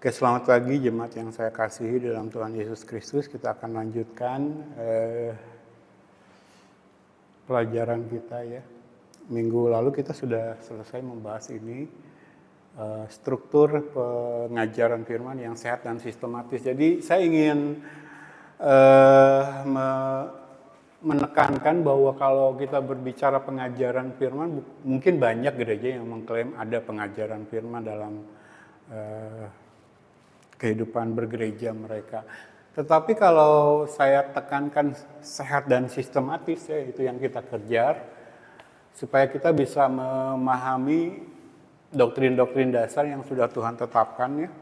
Oke, selamat pagi jemaat yang saya kasihi dalam Tuhan Yesus Kristus. Kita akan lanjutkan pelajaran kita ya. Minggu lalu kita sudah selesai membahas ini, struktur pengajaran firman yang sehat dan sistematis. Jadi saya ingin menekankan bahwa kalau kita berbicara pengajaran firman, mungkin banyak gereja yang mengklaim ada pengajaran firman dalam kehidupan bergereja mereka. Tetapi kalau saya tekankan sehat dan sistematis ya, itu yang kita kejar supaya kita bisa memahami doktrin-doktrin dasar yang sudah Tuhan tetapkan ya.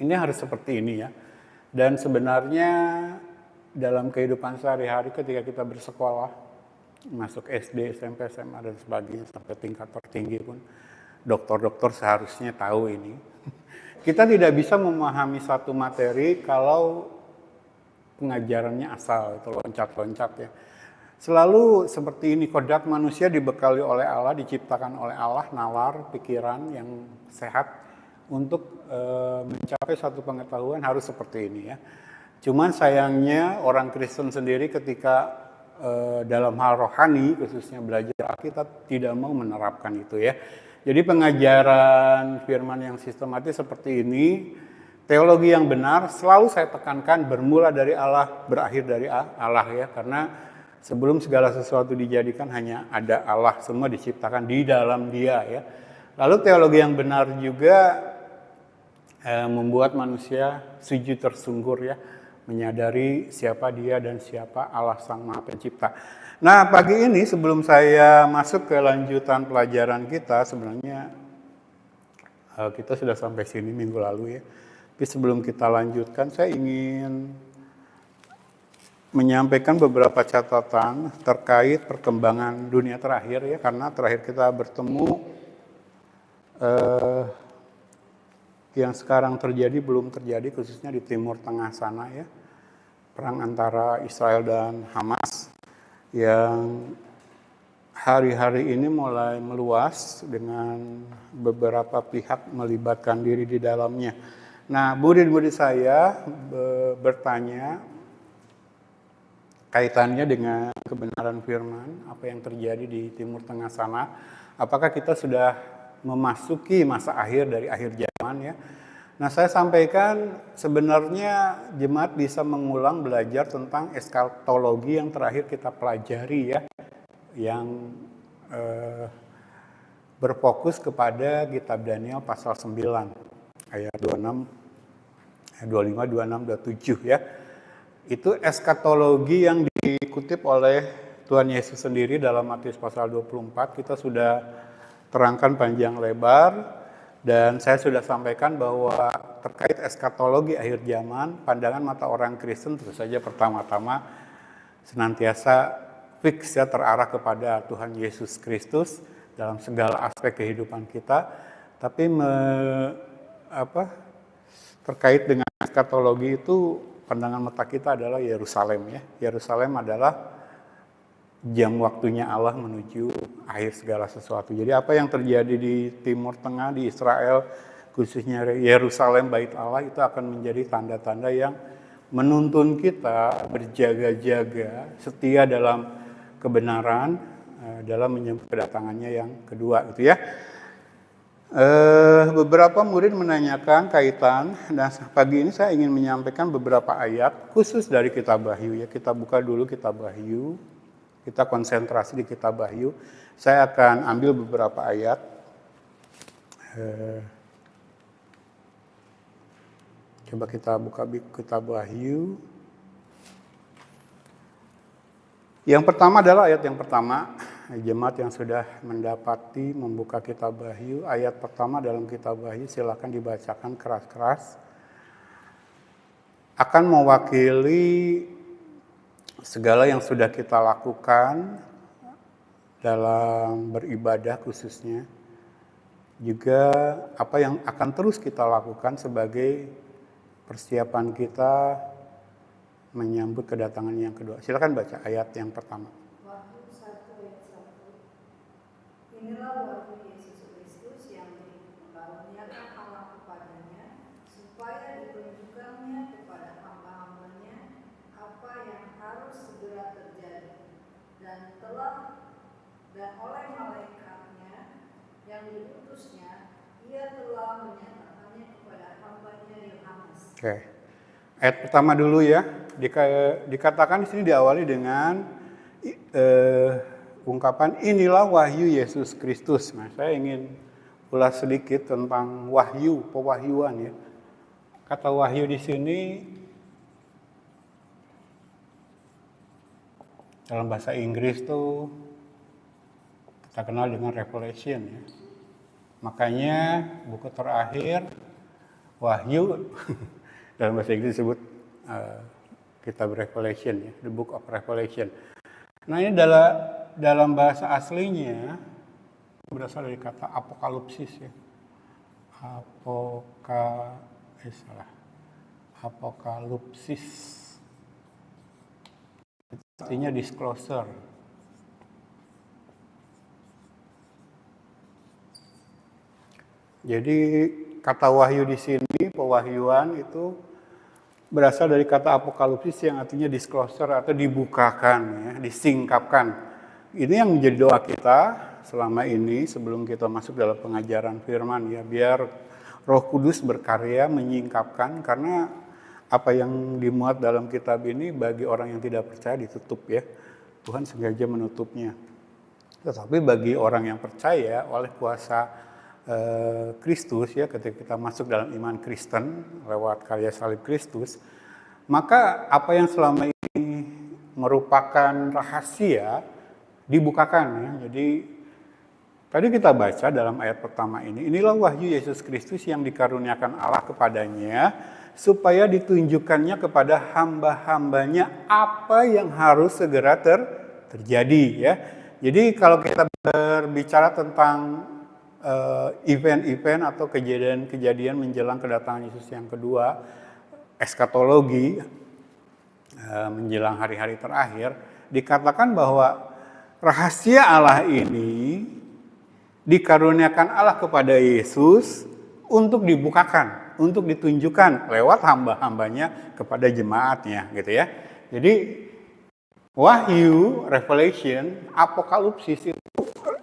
Ini harus seperti ini ya. Dan sebenarnya dalam kehidupan sehari-hari ketika kita bersekolah, masuk SD, SMP, SMA dan sebagainya sampai tingkat tertinggi pun dokter-dokter seharusnya tahu ini. Kita tidak bisa memahami satu materi kalau pengajarannya asal, itu loncat-loncat ya. Selalu seperti ini, kodrat manusia dibekali oleh Allah, diciptakan oleh Allah, nalar, pikiran yang sehat untuk mencapai satu pengetahuan harus seperti ini ya. Cuman sayangnya orang Kristen sendiri ketika dalam hal rohani, khususnya belajar Alkitab, tidak mau menerapkan itu ya. Jadi pengajaran firman yang sistematis seperti ini, teologi yang benar selalu saya tekankan bermula dari Allah, berakhir dari Allah ya. Karena sebelum segala sesuatu dijadikan hanya ada Allah, semua diciptakan di dalam Dia ya. Lalu teologi yang benar juga membuat manusia sujud tersungkur ya, menyadari siapa Dia dan siapa Allah Sang Maha Pencipta. Nah, pagi ini sebelum saya masuk ke lanjutan pelajaran kita, sebenarnya kita sudah sampai sini minggu lalu ya. Tapi sebelum kita lanjutkan, saya ingin menyampaikan beberapa catatan terkait perkembangan dunia terakhir ya, karena terakhir kita bertemu yang sekarang terjadi belum terjadi, khususnya di Timur Tengah sana ya, perang antara Israel dan Hamas yang hari-hari ini mulai meluas dengan beberapa pihak melibatkan diri di dalamnya. Nah, murid-murid saya bertanya kaitannya dengan kebenaran firman, apa yang terjadi di Timur Tengah sana. Apakah kita sudah memasuki masa akhir dari akhir zaman ya? Nah, saya sampaikan sebenarnya jemaat bisa mengulang belajar tentang eskatologi yang terakhir kita pelajari ya, yang berfokus kepada kitab Daniel pasal 9 ayat 26, 25, 26, 27 ya. Itu eskatologi yang dikutip oleh Tuhan Yesus sendiri dalam Matius pasal 24. Kita sudah terangkan panjang lebar. Dan saya sudah sampaikan bahwa terkait eskatologi akhir zaman, pandangan mata orang Kristen tentu saja pertama-tama senantiasa fix ya, terarah kepada Tuhan Yesus Kristus dalam segala aspek kehidupan kita. Tapi terkait dengan eskatologi itu pandangan mata kita adalah Yerusalem ya. Yerusalem adalah jam waktunya Allah menuju akhir segala sesuatu. Jadi apa yang terjadi di Timur Tengah, di Israel, khususnya Yerusalem, Bait Allah, itu akan menjadi tanda-tanda yang menuntun kita berjaga-jaga, setia dalam kebenaran, dalam menyambut kedatangannya yang kedua itu ya. Beberapa murid menanyakan kaitan, dan pagi ini saya ingin menyampaikan beberapa ayat khusus dari kitab Wahyu ya. Kita buka dulu kitab Wahyu. Kita konsentrasi di kitab Wahyu. Saya akan ambil beberapa ayat. Coba kita buka kitab Wahyu. Yang pertama adalah ayat yang pertama. Jemaat yang sudah mendapati membuka kitab Wahyu, ayat pertama dalam kitab Wahyu silakan dibacakan keras-keras. Akan mewakili segala yang sudah kita lakukan dalam beribadah khususnya, juga apa yang akan terus kita lakukan sebagai persiapan kita menyambut kedatangan yang kedua. Silakan baca ayat yang pertama. Wahyu 1 ayat 1. Inilah wahyu Yesus Kristus yang dikaruniakan Allah kepadanya supaya ditunjukkannya kepada hamba-hambanya apa yang harus segera terjadi, dan oleh malaikatnya yang diutusnya, ia telah menyatakannya kepada hambanya Yohanes. Oke. Ayat pertama dulu ya. Dikatakan di sini diawali dengan ungkapan inilah wahyu Yesus Kristus. Nah, saya ingin ulas sedikit tentang wahyu, pewahyuan ya. Kata wahyu di sini dalam bahasa Inggris tuh kita kenal dengan revelation ya. Makanya buku terakhir Wahyu dalam bahasa Inggris disebut kitab Revelation ya, the Book of Revelation. Nah, ini dalam bahasa aslinya berasal dari kata apokalipsis ya. Apokalipsis. Artinya disclosure. Jadi kata wahyu di sini, pewahyuan itu berasal dari kata apokalipsis yang artinya disclosure atau dibukakan ya, disingkapkan. Ini yang menjadi doa kita selama ini sebelum kita masuk dalam pengajaran firman ya, biar Roh Kudus berkarya menyingkapkan, karena apa yang dimuat dalam kitab ini bagi orang yang tidak percaya ditutup ya. Tuhan sengaja menutupnya. Tetapi bagi orang yang percaya oleh kuasa Kristus ya, ketika kita masuk dalam iman Kristen lewat karya salib Kristus, maka apa yang selama ini merupakan rahasia dibukakan ya. Jadi tadi kita baca dalam ayat pertama ini, inilah wahyu Yesus Kristus yang dikaruniakan Allah kepadanya supaya ditunjukkannya kepada hamba-hambanya apa yang harus segera terjadi ya. Jadi kalau kita berbicara tentang event-event atau kejadian-kejadian menjelang kedatangan Yesus yang kedua, eskatologi, menjelang hari-hari terakhir, dikatakan bahwa rahasia Allah ini dikaruniakan Allah kepada Yesus untuk dibukakan, untuk ditunjukkan lewat hamba-hambanya kepada jemaatnya, gitu ya. Jadi wahyu, revelation, apokalipsis itu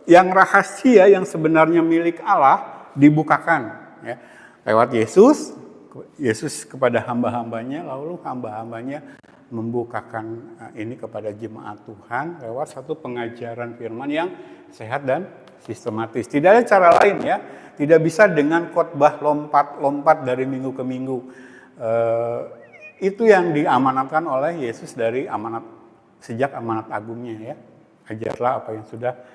yang rahasia yang sebenarnya milik Allah dibukakan ya, lewat Yesus kepada hamba-hambanya, lalu hamba-hambanya membukakan ini kepada jemaat Tuhan lewat satu pengajaran firman yang sehat dan sistematis. Tidak ada cara lain ya, tidak bisa dengan khotbah lompat-lompat dari minggu ke minggu. Itu yang diamanatkan oleh Yesus dari sejak amanat agungnya ya. Ajarlah apa yang sudah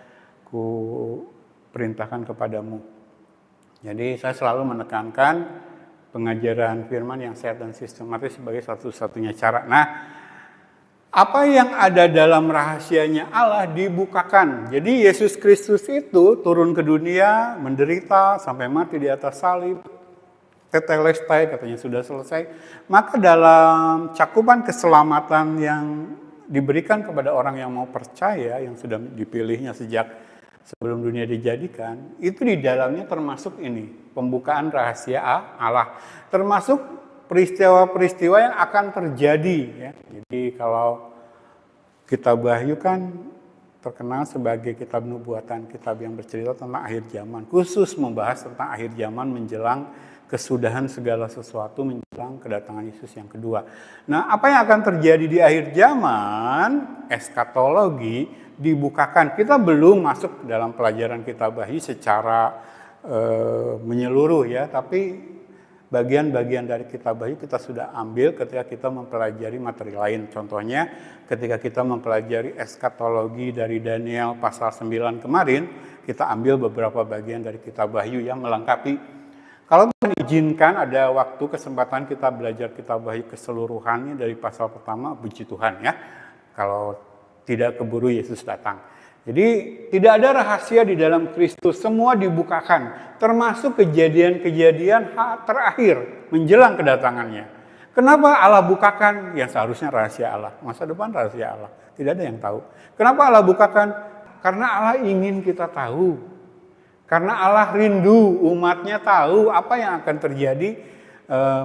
ku perintahkan kepadamu. Jadi saya selalu menekankan pengajaran firman yang sehat dan sistematis sebagai satu-satunya cara. Nah, apa yang ada dalam rahasianya Allah dibukakan. Jadi Yesus Kristus itu turun ke dunia, menderita sampai mati di atas salib. Tetelestai katanya sudah selesai. Maka dalam cakupan keselamatan yang diberikan kepada orang yang mau percaya, yang sudah dipilihnya sejak sebelum dunia dijadikan, itu di dalamnya termasuk ini, pembukaan rahasia Allah, termasuk peristiwa-peristiwa yang akan terjadi ya. Jadi kalau kitab Wahyu kan terkenal sebagai kitab nubuatan, kitab yang bercerita tentang akhir zaman, khusus membahas tentang akhir zaman menjelang kesudahan segala sesuatu, menjelang kedatangan Yesus yang kedua. Nah, apa yang akan terjadi di akhir zaman, eskatologi dibukakan. Kita belum masuk dalam pelajaran kitab Wahyu secara menyeluruh ya, tapi bagian-bagian dari kitab Wahyu kita sudah ambil ketika kita mempelajari materi lain. Contohnya ketika kita mempelajari eskatologi dari Daniel pasal 9 kemarin, kita ambil beberapa bagian dari kitab Wahyu yang melengkapi. Kalau Tuhan izinkan ada waktu kesempatan kita belajar kitab Wahyu keseluruhannya dari pasal pertama, puji Tuhan ya. Kalau tidak keburu Yesus datang. Jadi tidak ada rahasia di dalam Kristus, semua dibukakan, termasuk kejadian-kejadian terakhir menjelang kedatangannya. Kenapa Allah bukakan? Yang seharusnya rahasia Allah, masa depan rahasia Allah, tidak ada yang tahu. Kenapa Allah bukakan? Karena Allah ingin kita tahu. Karena Allah rindu umatnya tahu apa yang akan terjadi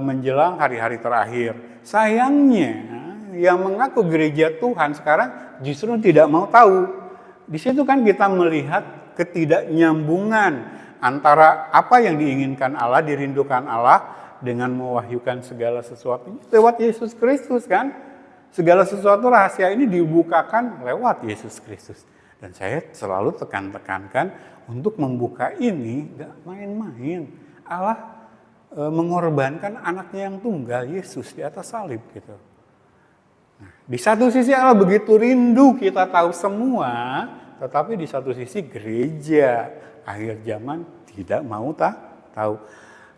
menjelang hari-hari terakhir. Sayangnya yang mengaku gereja Tuhan sekarang justru tidak mau tahu. Di situ kan kita melihat ketidaknyambungan antara apa yang diinginkan Allah, dirindukan Allah dengan mewahyukan segala sesuatu lewat Yesus Kristus kan. Segala sesuatu rahasia ini dibukakan lewat Yesus Kristus. Dan saya selalu tekankan untuk membuka ini gak main-main. Allah mengorbankan anaknya yang tunggal, Yesus di atas salib gitu. Nah, di satu sisi Allah begitu rindu kita tahu semua, tetapi di satu sisi gereja akhir zaman tidak mau tahu.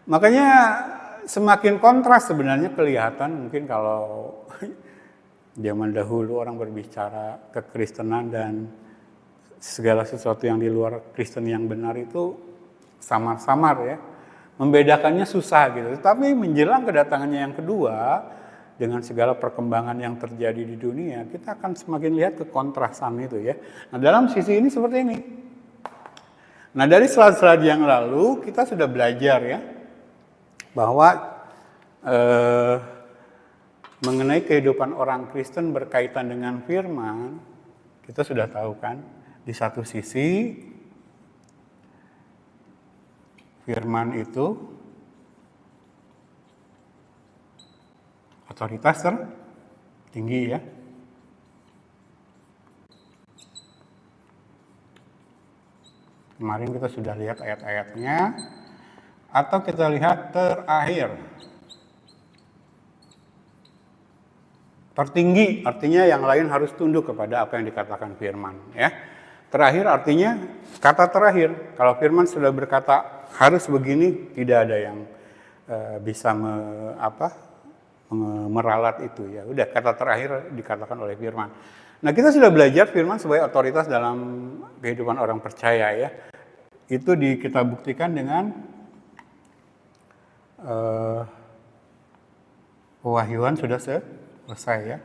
Makanya semakin kontras sebenarnya kelihatan mungkin kalau zaman dahulu orang berbicara kekristenan dan segala sesuatu yang di luar Kristen yang benar itu samar-samar ya. Membedakannya susah gitu. Tapi menjelang kedatangannya yang kedua, dengan segala perkembangan yang terjadi di dunia, kita akan semakin lihat kekontrasan itu ya. Nah dalam sisi ini seperti ini. Nah dari slide-slide yang lalu kita sudah belajar ya, bahwa mengenai kehidupan orang Kristen berkaitan dengan firman, kita sudah tahu kan, di satu sisi firman itu otoritas tertinggi ya. Kemarin kita sudah lihat ayat-ayatnya. Atau kita lihat terakhir. Tertinggi artinya yang lain harus tunduk kepada apa yang dikatakan firman ya. Terakhir artinya kata terakhir. Kalau firman sudah berkata harus begini, tidak ada yang bisa meralat itu ya. Udah kata terakhir dikatakan oleh firman. Nah kita sudah belajar firman sebagai otoritas dalam kehidupan orang percaya ya. Itu kita buktikan dengan pewahyuan sudah selesai ya.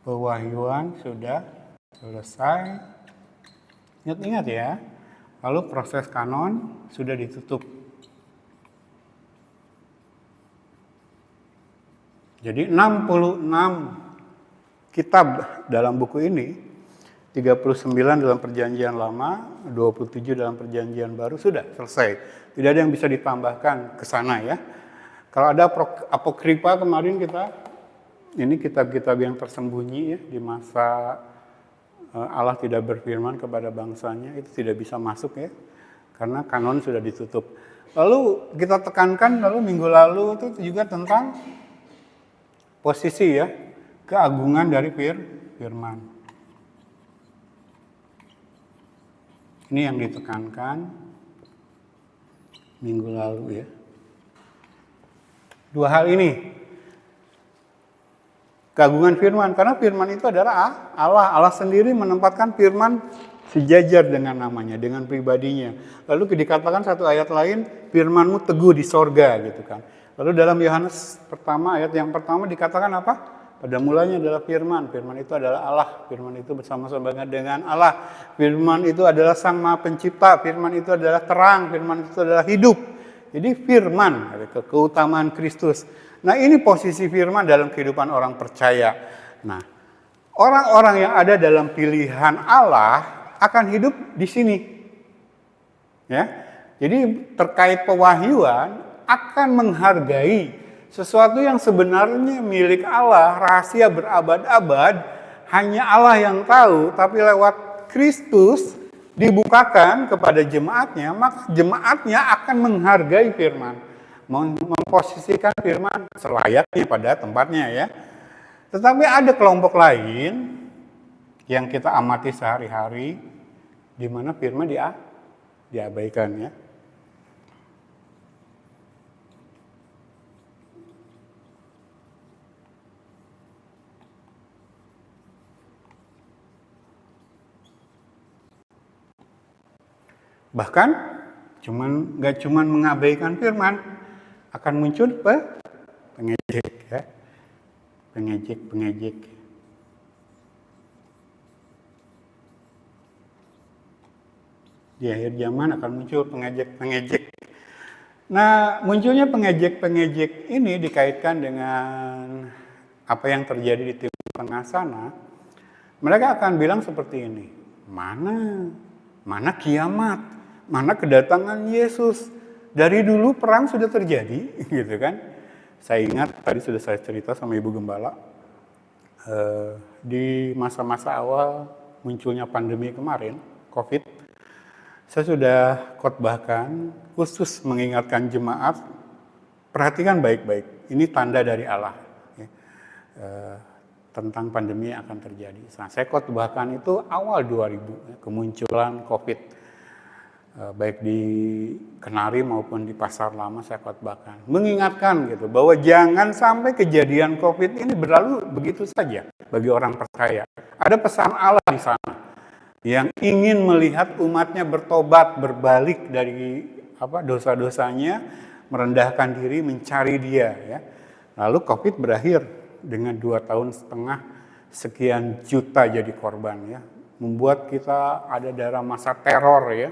Pewahyuan sudah selesai. Ingat-ingat ya, lalu proses kanon sudah ditutup. Jadi 66 kitab dalam buku ini, 39 dalam perjanjian lama, 27 dalam perjanjian baru sudah selesai. Tidak ada yang bisa ditambahkan ke sana ya. Kalau ada apokripa kemarin ini kitab-kitab yang tersembunyi ya di masa Allah tidak berfirman kepada bangsanya, itu tidak bisa masuk ya, karena kanon sudah ditutup. Lalu kita tekankan, minggu lalu itu juga tentang posisi ya, keagungan dari firman. Ini yang ditekankan minggu lalu ya. Dua hal ini. Keagungan firman, karena firman itu adalah Allah. Allah sendiri menempatkan firman sejajar dengan namanya, dengan pribadinya. Lalu dikatakan satu ayat lain, firmanmu teguh di sorga gitu kan. Lalu dalam Yohanes pertama, ayat yang pertama dikatakan apa? Pada mulanya adalah firman. Firman itu adalah Allah. Firman itu bersama-sama dengan Allah. Firman itu adalah Sang Maha Pencipta. Firman itu adalah terang. Firman itu adalah hidup. Jadi firman, keutamaan Kristus. Nah ini posisi firman dalam kehidupan orang percaya. Nah orang-orang yang ada dalam pilihan Allah akan hidup di sini. Ya, jadi terkait pewahyuan akan menghargai sesuatu yang sebenarnya milik Allah, rahasia berabad-abad, hanya Allah yang tahu, tapi lewat Kristus dibukakan kepada jemaatnya, maka jemaatnya akan menghargai firman. Memposisikan firman selayaknya pada tempatnya ya. Tetapi ada kelompok lain yang kita amati sehari-hari di mana firman diabaikan ya. Bahkan nggak cuman mengabaikan firman, akan muncul pengejek ya. Pengejek. Di akhir zaman akan muncul pengejek-pengejek. Nah, munculnya pengejek-pengejek ini dikaitkan dengan apa yang terjadi di Timur Tengah sana. Mereka akan bilang seperti ini, mana kiamat, mana kedatangan Yesus. Dari dulu perang sudah terjadi, gitu kan. Saya ingat tadi sudah saya cerita sama Ibu Gembala, di masa-masa awal munculnya pandemi kemarin, COVID, saya sudah khotbahkan khusus mengingatkan jemaat, perhatikan baik-baik, ini tanda dari Allah ya, tentang pandemi yang akan terjadi. Nah, saya khotbahkan itu awal 2000, kemunculan COVID, baik di Kenari maupun di Pasar Lama saya khotbahkan. Mengingatkan gitu, bahwa jangan sampai kejadian COVID ini berlalu begitu saja bagi orang percaya. Ada pesan Allah di sana, yang ingin melihat umatnya bertobat, berbalik dari dosa-dosanya, merendahkan diri, mencari Dia. Ya. Lalu COVID berakhir dengan 2,5 tahun, sekian juta jadi korban. Ya. Membuat kita ada dalam masa teror. Ya.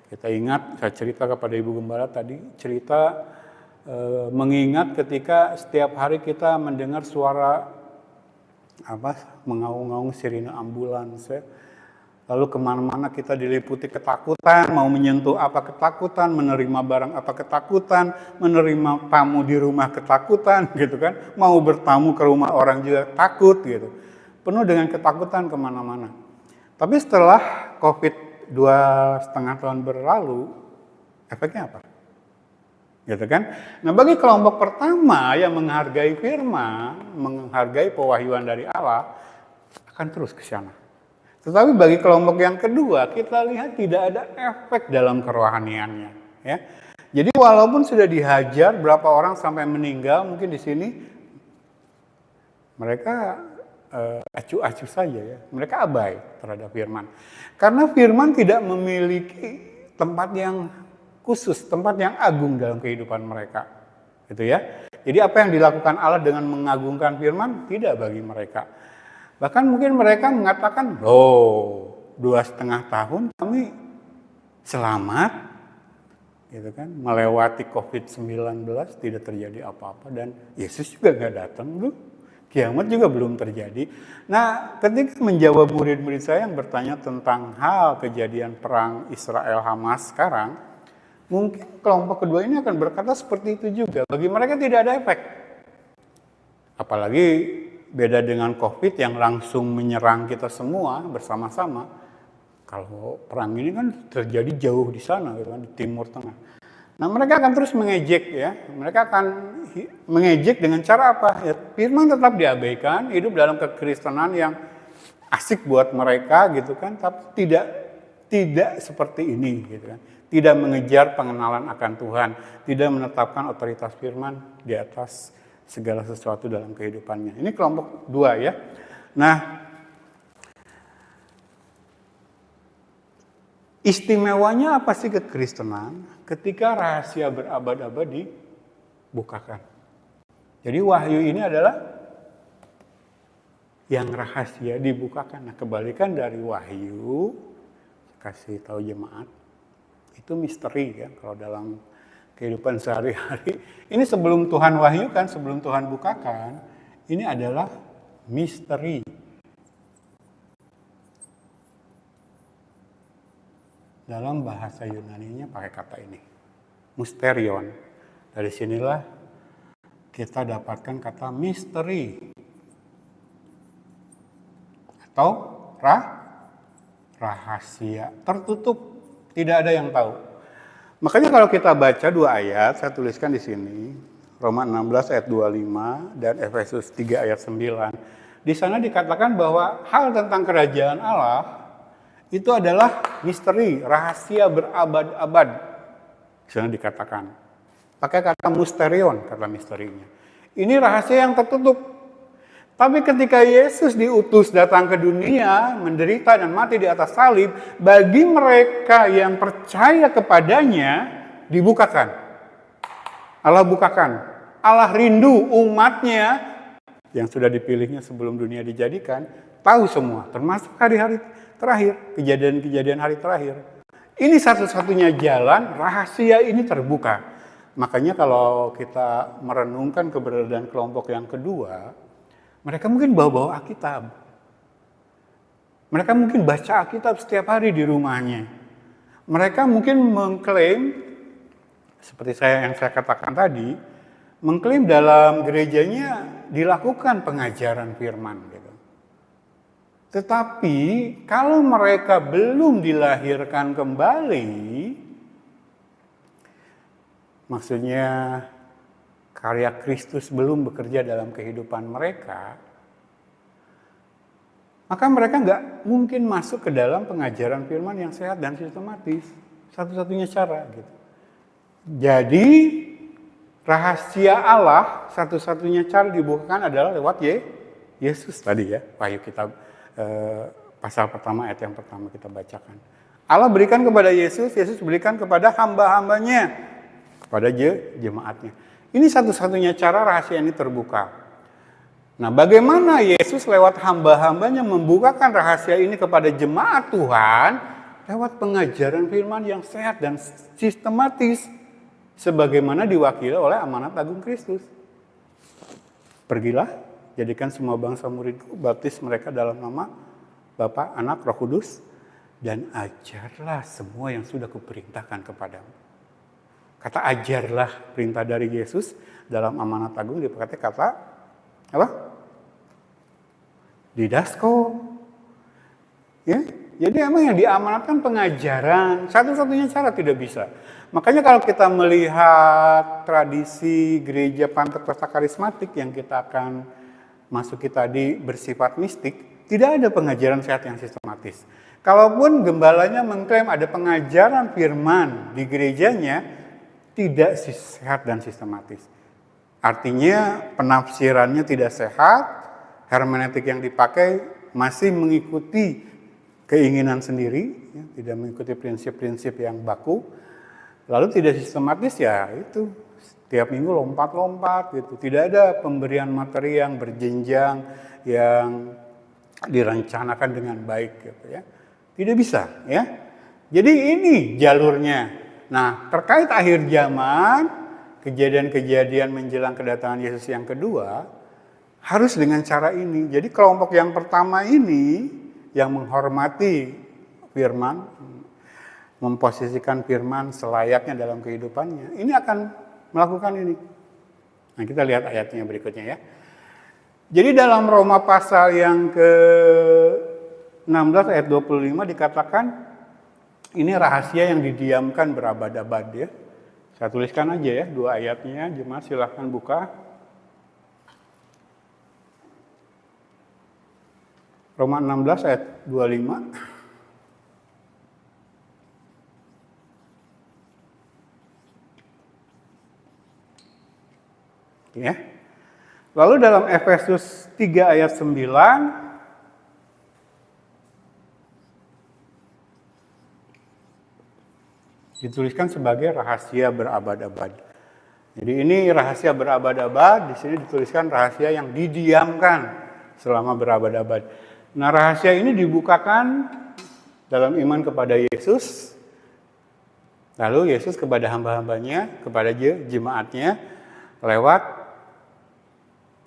Kita ingat, saya cerita kepada Ibu Gembala tadi, cerita mengingat ketika setiap hari kita mendengar suara mengaung-ngaung sirine ambulans. Ya. Lalu kemana-mana kita diliputi ketakutan, mau menyentuh apa ketakutan, menerima barang apa ketakutan, menerima tamu di rumah ketakutan, gitu kan. Mau bertamu ke rumah orang juga takut, gitu. Penuh dengan ketakutan kemana-mana. Tapi setelah COVID 2,5 tahun berlalu, efeknya apa? Gitu kan. Nah, bagi kelompok pertama yang menghargai firman, menghargai pewahyuan dari Allah, akan terus ke sana. Tetapi bagi kelompok yang kedua, kita lihat tidak ada efek dalam kerohaniannya. Ya. Jadi walaupun sudah dihajar berapa orang sampai meninggal, mungkin di sini mereka acuh-acuh saja ya. Mereka abai terhadap firman. Karena firman tidak memiliki tempat yang khusus, tempat yang agung dalam kehidupan mereka. Gitu ya. Jadi apa yang dilakukan Allah dengan mengagungkan firman tidak bagi mereka. Bahkan mungkin mereka mengatakan, 2,5 tahun kami selamat, gitu kan, melewati COVID-19, tidak terjadi apa-apa, dan Yesus juga nggak datang, kiamat juga belum terjadi. Nah, ketika menjawab murid-murid saya yang bertanya tentang hal kejadian perang Israel-Hamas sekarang, mungkin kelompok kedua ini akan berkata seperti itu juga. Bagi mereka tidak ada efek. Apalagi beda dengan COVID yang langsung menyerang kita semua bersama-sama. Kalau perang ini kan terjadi jauh di sana, gitu kan, di Timur Tengah. Nah, mereka akan terus mengejek ya. Mereka akan mengejek dengan cara apa? Ya, firman tetap diabaikan, hidup dalam kekristenan yang asik buat mereka, gitu kan. Tapi tidak seperti ini, gitu kan. Tidak mengejar pengenalan akan Tuhan, tidak menetapkan otoritas firman di atas segala sesuatu dalam kehidupannya. Ini kelompok 2 ya. Nah, istimewanya apa sih kekristenan? Ketika rahasia berabad-abad dibukakan. Jadi wahyu ini adalah yang rahasia dibukakan. Nah, kebalikan dari wahyu, kasih tahu jemaat, itu misteri ya kalau dalam kehidupan sehari-hari. Ini sebelum Tuhan wahyukan, sebelum Tuhan bukakan, ini adalah misteri. Dalam bahasa Yunani-nya pakai kata ini, mysterion. Dari sinilah kita dapatkan kata misteri atau rahasia, tertutup, tidak ada yang tahu. Makanya kalau kita baca 2 ayat, saya tuliskan di sini, Roma 16 ayat 25 dan Efesus 3 ayat 9. Di sana dikatakan bahwa hal tentang kerajaan Allah itu adalah misteri, rahasia berabad-abad. Di sana dikatakan, pakai kata mysterion, kata misterinya. Ini rahasia yang tertutup. Tapi ketika Yesus diutus datang ke dunia, menderita dan mati di atas salib, bagi mereka yang percaya kepadanya, dibukakan. Allah bukakan. Allah rindu umatnya yang sudah dipilihnya sebelum dunia dijadikan, tahu semua, termasuk hari-hari terakhir, kejadian-kejadian hari terakhir. Ini satu-satunya jalan, rahasia ini terbuka. Makanya kalau kita merenungkan keberadaan kelompok yang kedua, mereka mungkin bawa-bawa Alkitab. Mereka mungkin baca Alkitab setiap hari di rumahnya. Mereka mungkin mengklaim, seperti yang saya katakan tadi, mengklaim dalam gerejanya dilakukan pengajaran firman. Gitu. Tetapi kalau mereka belum dilahirkan kembali, maksudnya karya Kristus belum bekerja dalam kehidupan mereka, maka mereka nggak mungkin masuk ke dalam pengajaran firman yang sehat dan sistematis. Satu-satunya cara gitu. Jadi rahasia Allah satu-satunya cara dibukakan adalah lewat Yesus tadi ya, Wahyu kitab pasal pertama ayat yang pertama kita bacakan. Allah berikan kepada Yesus, Yesus berikan kepada hamba-hambanya, kepada jemaatnya. Ini satu-satunya cara rahasia ini terbuka. Nah, bagaimana Yesus lewat hamba-hambanya membukakan rahasia ini kepada jemaat Tuhan? Lewat pengajaran firman yang sehat dan sistematis, sebagaimana diwakili oleh amanat agung Kristus. Pergilah, jadikan semua bangsa muridku, baptis mereka dalam nama Bapa, Anak, Roh Kudus, dan ajarlah semua yang sudah kuperintahkan kepadamu. Kata ajarlah, perintah dari Yesus dalam amanat agung dipakai kata apa? Didasko. Ya, jadi emang yang diamanatkan pengajaran. Satu-satunya cara tidak bisa. Makanya kalau kita melihat tradisi gereja Pantekosta karismatik yang kita akan masuki tadi bersifat mistik, tidak ada pengajaran sehat yang sistematis. Kalaupun gembalanya mengklaim ada pengajaran firman di gerejanya, tidak sehat dan sistematis. Artinya penafsirannya tidak sehat, hermeneutik yang dipakai masih mengikuti keinginan sendiri, ya, tidak mengikuti prinsip-prinsip yang baku, lalu tidak sistematis ya itu. Tiap minggu lompat-lompat gitu. Tidak ada pemberian materi yang berjenjang, yang direncanakan dengan baik gitu ya. Tidak bisa ya. Jadi ini jalurnya. Nah, terkait akhir zaman, kejadian-kejadian menjelang kedatangan Yesus yang kedua, harus dengan cara ini. Jadi kelompok yang pertama ini yang menghormati firman, memposisikan firman selayaknya dalam kehidupannya, ini akan melakukan ini. Nah, kita lihat ayatnya berikutnya ya. Jadi dalam Roma pasal yang ke-16 ayat 25 dikatakan ini rahasia yang didiamkan berabad-abad ya. Saya tuliskan aja ya dua ayatnya, jemaat silahkan buka. Roma 16 ayat 25. Ya. Lalu dalam Efesus 3 ayat 9 dituliskan sebagai rahasia berabad-abad. Jadi ini rahasia berabad-abad, di sini dituliskan rahasia yang didiamkan selama berabad-abad. Nah, rahasia ini dibukakan dalam iman kepada Yesus. Lalu Yesus kepada hamba-hambanya, kepada jemaatnya lewat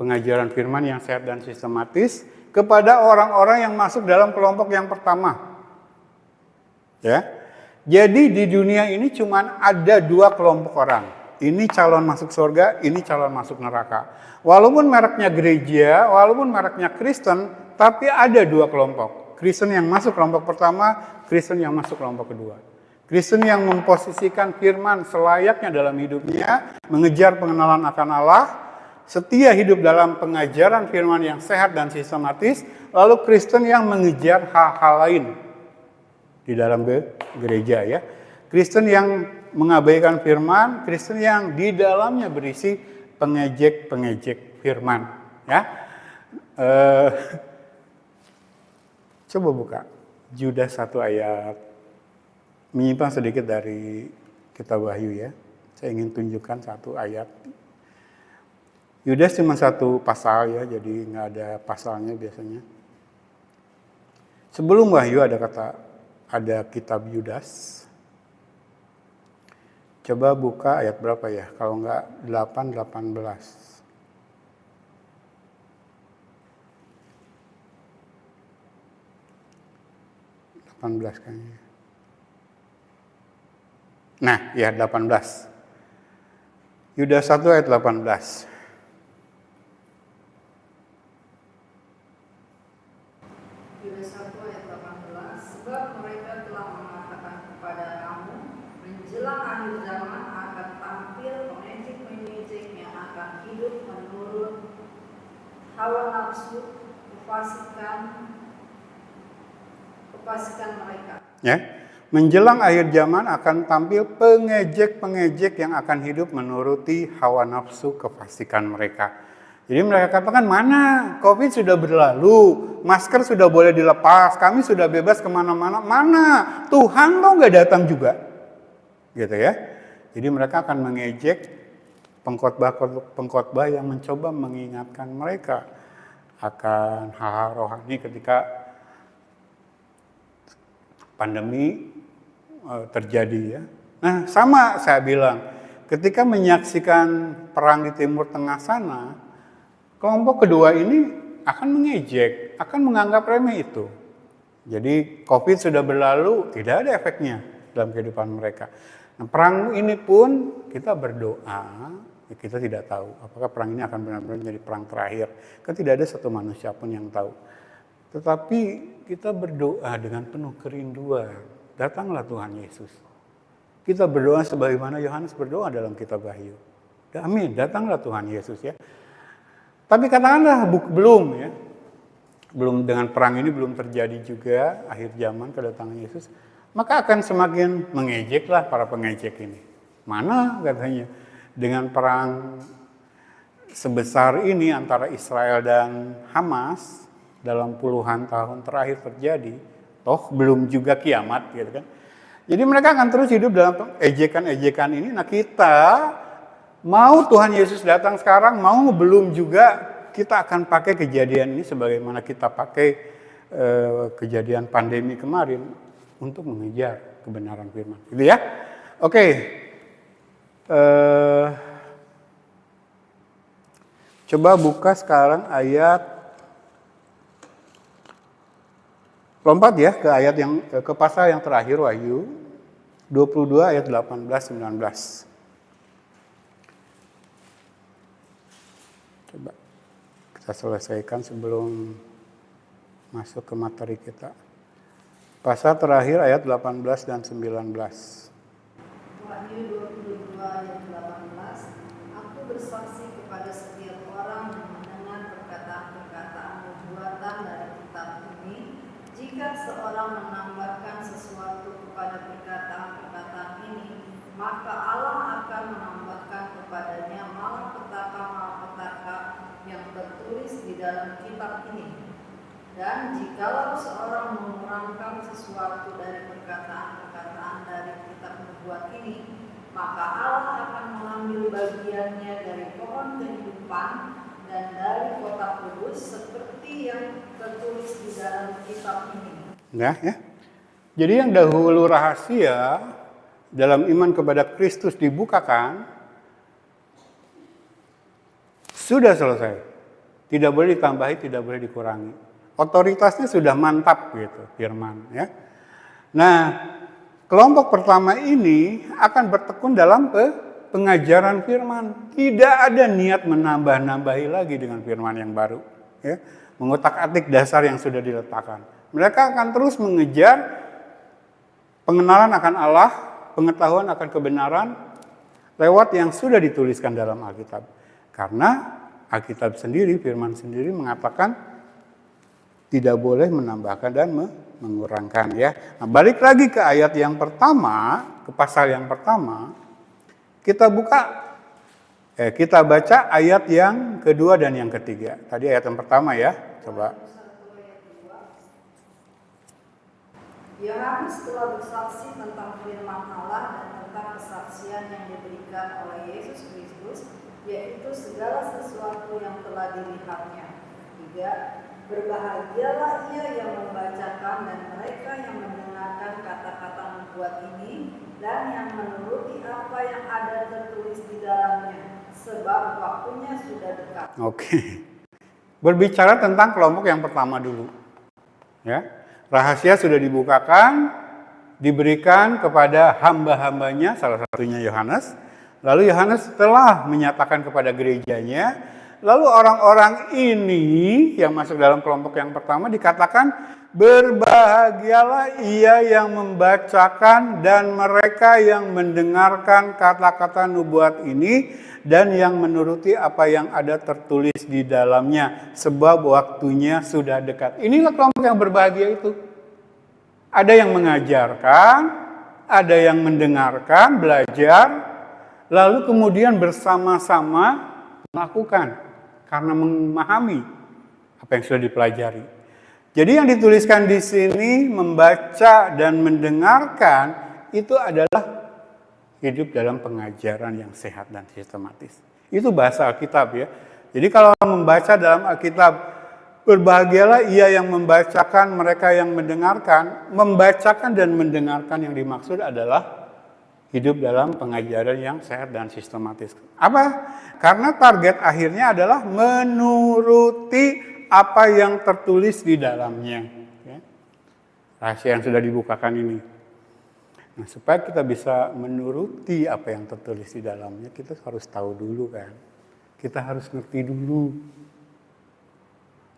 pengajaran firman yang sehat dan sistematis kepada orang-orang yang masuk dalam kelompok yang pertama. Ya. Jadi di dunia ini cuma ada dua kelompok orang. Ini calon masuk surga, ini calon masuk neraka. Walaupun mereknya gereja, walaupun mereknya Kristen, tapi ada dua kelompok. Kristen yang masuk kelompok pertama, Kristen yang masuk kelompok kedua. Kristen yang memposisikan firman selayaknya dalam hidupnya, mengejar pengenalan akan Allah, setia hidup dalam pengajaran firman yang sehat dan sistematis, lalu Kristen yang mengejar hal-hal lain di dalam gereja ya. Kristen yang mengabaikan firman, Kristen yang di dalamnya berisi pengejek-pengejek firman ya. Coba buka Yudas 1 ayat, menyimpang sedikit dari kitab Wahyu ya. Saya ingin tunjukkan satu ayat. Yudas cuma satu pasal ya, jadi nggak ada pasalnya biasanya. Sebelum Wahyu ada kitab Yudas. Coba buka ayat berapa ya? Kalau enggak 8, 18. 18 kayaknya. Nah, ya 18. Yuda 1 ayat 18. Yuda 1 ayat 18, sebab mereka telah mengatakan kepada kamu, menjelang akhir zaman akan tampil pengejek-pengejek yang akan hidup menurut hawa nafsu, kefasikan mereka. Ya. Menjelang akhir zaman akan tampil pengejek-pengejek yang akan hidup menuruti hawa nafsu kefasikan mereka. Jadi mereka katakan, mana COVID sudah berlalu, masker sudah boleh dilepas, kami sudah bebas kemana-mana, mana Tuhan kok nggak datang juga, gitu ya. Jadi mereka akan mengejek pengkhotbah yang mencoba mengingatkan mereka akan hal-hal rohani ketika pandemi terjadi ya. Nah, sama saya bilang, ketika menyaksikan perang di Timur Tengah sana, kelompok kedua ini akan mengejek, akan menganggap remeh itu. Jadi COVID sudah berlalu, tidak ada efeknya dalam kehidupan mereka. Nah, perang ini pun kita berdoa, kita tidak tahu apakah perang ini akan benar-benar menjadi perang terakhir. Kan tidak ada satu manusia pun yang tahu. Tetapi kita berdoa dengan penuh kerinduan. Datanglah Tuhan Yesus. Kita berdoa sebagaimana Yohanes berdoa dalam kitab Wahyu. Amin, datanglah Tuhan Yesus ya. Tapi katakanlah belum ya. Belum, dengan perang ini belum terjadi juga akhir zaman kedatangan Yesus. Maka akan semakin mengejeklah para pengejek ini. Mana katanya dengan perang sebesar ini antara Israel dan Hamas dalam puluhan tahun terakhir terjadi, toh belum juga kiamat gitu kan. Jadi mereka akan terus hidup dalam ejekan-ejekan ini. Nah, kita mau Tuhan Yesus datang sekarang, mau belum juga, kita akan pakai kejadian ini sebagaimana kita pakai kejadian pandemi kemarin untuk mengejar kebenaran firman. Gitu ya. Oke. Coba buka sekarang ayat, lompat ya ke ayat yang ke pasal yang terakhir, Wahyu 22 ayat 18-19. Coba kita selesaikan sebelum masuk ke materi kita. Pasal terakhir ayat 18 dan 19. Wahyu 22 ayat 18, aku bersaksi kepada setiap orang yang mendengar perkataan-perkataan nubuatan dari kitab ini, jika seorang menambahkan sesuatu kepada perkataan-perkataan ini, maka Allah akan menambahkan kepadanya malapetaka-malapetaka yang tertulis di dalam kitab ini. Dan jikalau seorang mengurangkan sesuatu dari perkataan-perkataan dari kitab nubuat ini, maka Allah akan mengambil bagiannya dari pohon kehidupan dan dari kota kudus seperti yang tertulis di dalam kitab ini. Ya. Jadi yang dahulu rahasia dalam iman kepada Kristus dibukakan, sudah selesai. Tidak boleh ditambahi, tidak boleh dikurangi. Otoritasnya sudah mantap gitu, firman ya. Nah, kelompok pertama ini akan bertekun dalam pengajaran firman. Tidak ada niat menambah-nambahi lagi dengan firman yang baru ya. Mengutak-atik dasar yang sudah diletakkan. Mereka akan terus mengejar pengenalan akan Allah, pengetahuan akan kebenaran lewat yang sudah dituliskan dalam Alkitab. Karena Alkitab sendiri, firman sendiri mengatakan tidak boleh menambahkan dan mengurangkan ya. Nah, balik lagi ke ayat yang pertama, ke pasal yang pertama, kita baca ayat yang kedua dan yang ketiga. Tadi ayat yang pertama ya, coba. Yohanes telah bersaksi tentang firman Allah dan tentang kesaksian yang diberikan oleh Yesus Kristus, yaitu segala sesuatu yang telah dilihatnya. 3. Berbahagialah ia yang membacakan dan mereka yang mendengarkan kata-kata nubuat ini, dan yang menuruti apa yang ada tertulis di dalamnya, sebab waktunya sudah dekat. Oke. Berbicara tentang kelompok yang pertama dulu. Ya. Rahasia sudah dibukakan, diberikan kepada hamba-hambanya, salah satunya Yohanes. Lalu Yohanes telah menyatakan kepada gerejanya, lalu orang-orang ini yang masuk dalam kelompok yang pertama dikatakan, berbahagialah ia yang membacakan dan mereka yang mendengarkan kata-kata nubuat ini dan yang menuruti apa yang ada tertulis di dalamnya, sebab waktunya sudah dekat. Inilah kelompok yang berbahagia itu. Ada yang mengajarkan, ada yang mendengarkan, belajar, lalu kemudian bersama-sama melakukan karena memahami apa yang sudah dipelajari. Jadi yang dituliskan di sini membaca dan mendengarkan itu adalah hidup dalam pengajaran yang sehat dan sistematis. Itu bahasa Alkitab ya. Jadi kalau membaca dalam Alkitab, berbahagialah ia yang membacakan, mereka yang mendengarkan. Membacakan dan mendengarkan yang dimaksud adalah hidup dalam pengajaran yang sehat dan sistematis. Apa? Karena target akhirnya adalah menuruti apa yang tertulis di dalamnya. Rahasia yang sudah dibukakan ini. Nah, supaya kita bisa menuruti apa yang tertulis di dalamnya, kita harus tahu dulu kan. Kita harus ngerti dulu.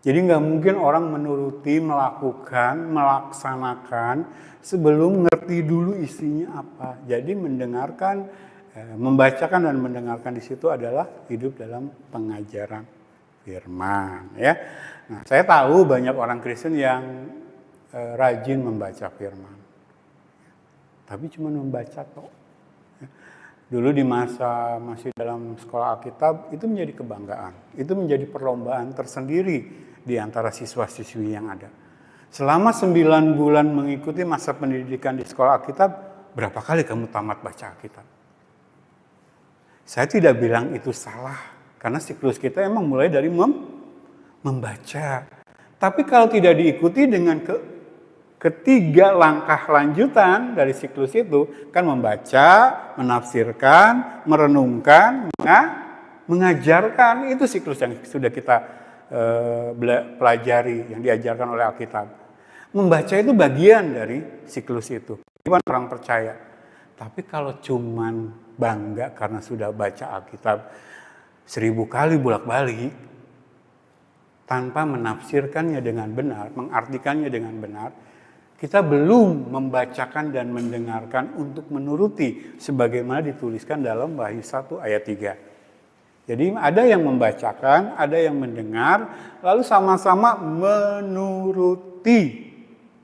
Jadi nggak mungkin orang menuruti, melakukan, melaksanakan sebelum ngerti dulu isinya apa. Jadi mendengarkan, membacakan dan mendengarkan di situ adalah hidup dalam pengajaran firman. Ya. Nah, saya tahu banyak orang Kristen yang rajin membaca firman. Tapi cuma membaca kok. Dulu di masa masih dalam sekolah Alkitab itu menjadi kebanggaan. Itu menjadi perlombaan tersendiri di antara siswa-siswi yang ada. Selama 9 bulan mengikuti masa pendidikan di sekolah Alkitab, berapa kali kamu tamat baca Alkitab? Saya tidak bilang itu salah. Karena siklus kita emang mulai dari membaca. Tapi kalau tidak diikuti dengan ketiga langkah lanjutan dari siklus itu kan membaca, menafsirkan, merenungkan, mengajarkan. Itu siklus yang sudah kita pelajari, yang diajarkan oleh Alkitab. Membaca itu bagian dari siklus itu. Bukan orang percaya. Tapi kalau cuman bangga karena sudah baca Alkitab 1000 kali bolak-balik, tanpa menafsirkannya dengan benar, mengartikannya dengan benar, kita belum membacakan dan mendengarkan untuk menuruti sebagaimana dituliskan dalam Wahyu 1 ayat 3. Jadi ada yang membacakan, ada yang mendengar, lalu sama-sama menuruti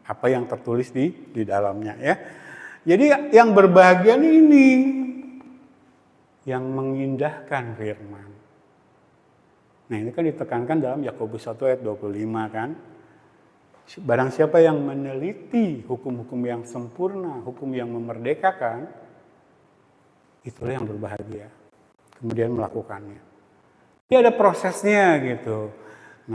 apa yang tertulis di dalamnya ya. Jadi yang berbahagia ini yang mengindahkan firman. Nah, ini kan ditekankan dalam Yakobus 1 ayat 25 kan. Barang siapa yang meneliti hukum-hukum yang sempurna, hukum yang memerdekakan, itulah yang berbahagia. Kemudian melakukannya. Ini ada prosesnya gitu.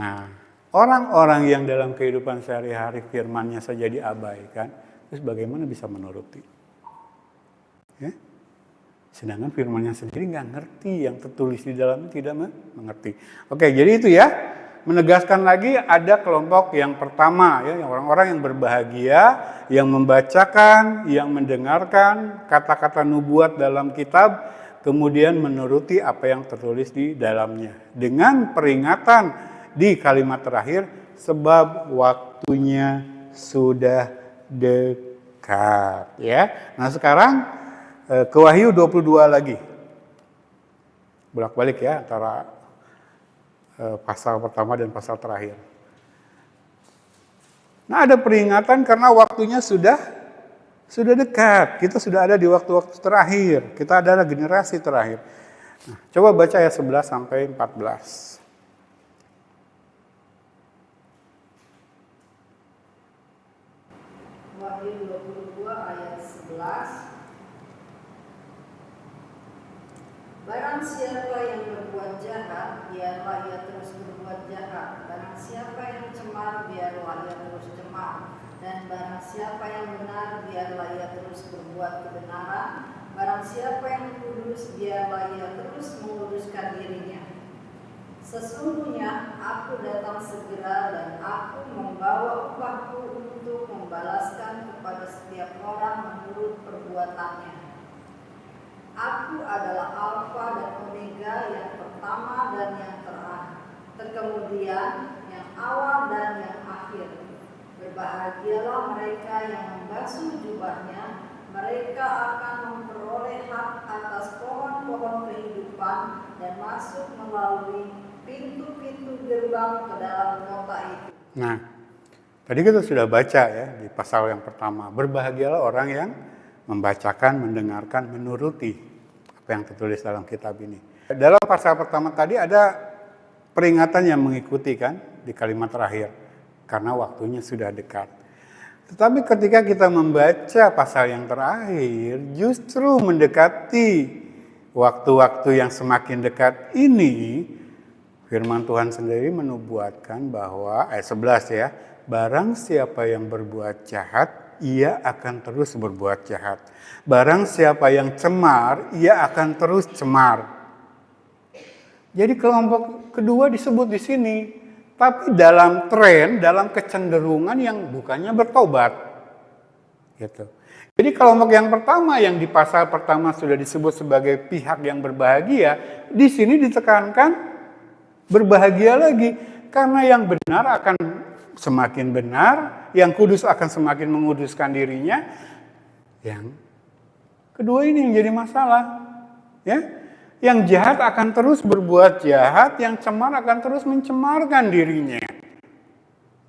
Nah, orang-orang yang dalam kehidupan sehari-hari firman-Nya saja diabaikan, terus bagaimana bisa menuruti? Ya? Sedangkan firman-Nya sendiri nggak ngerti, yang tertulis di dalamnya tidak mengerti. Oke, jadi itu ya. Menegaskan lagi ada kelompok yang pertama ya, orang-orang yang berbahagia, yang membacakan, yang mendengarkan kata-kata nubuat dalam kitab, kemudian menuruti apa yang tertulis di dalamnya. Dengan peringatan di kalimat terakhir, sebab waktunya sudah dekat ya. Nah, sekarang ke Wahyu 22 lagi. Bolak-balik ya antara pasal pertama dan pasal terakhir. Nah, ada peringatan karena waktunya sudah dekat. Kita sudah ada di waktu-waktu terakhir. Kita adalah generasi terakhir. Nah, coba baca ayat 11 sampai 14. Wahyu 22 ayat 11. Barang siapa yang berbuat jahat, biarlah ia terus berbuat jahat. Barang siapa yang cemar, biarlah ia terus cemar. Dan barang siapa yang benar, biarlah ia terus berbuat kebenaran. Barang siapa yang kudus, biarlah ia terus menguduskan dirinya. Sesungguhnya aku datang segera dan aku membawa upahku untuk membalaskan kepada setiap orang menurut perbuatannya. Aku adalah Alfa dan Omega, yang pertama dan yang terkemudian, yang awal dan yang akhir. Berbahagialah mereka yang membasuh jubahnya, mereka akan memperoleh hak atas pohon-pohon kehidupan dan masuk melalui pintu-pintu gerbang ke dalam kota itu. Nah, tadi kita sudah baca ya di pasal yang pertama. Berbahagialah orang yang membacakan, mendengarkan, menuruti apa yang tertulis dalam kitab ini. Dalam pasal pertama tadi ada peringatan yang mengikuti kan di kalimat terakhir. Karena waktunya sudah dekat. Tetapi ketika kita membaca pasal yang terakhir, justru mendekati waktu-waktu yang semakin dekat ini, firman Tuhan sendiri menubuatkan bahwa ayat 11 ya, barang siapa yang berbuat jahat, ia akan terus berbuat jahat. Barang siapa yang cemar, ia akan terus cemar. Jadi kelompok kedua disebut di sini, tapi dalam tren, dalam kecenderungan yang bukannya bertobat. Gitu. Jadi kelompok yang pertama yang di pasal pertama sudah disebut sebagai pihak yang berbahagia, di sini ditekankan berbahagia lagi. Karena yang benar akan semakin benar, yang kudus akan semakin menguduskan dirinya. Yang kedua ini yang jadi masalah. Ya. Yang jahat akan terus berbuat jahat, yang cemar akan terus mencemarkan dirinya.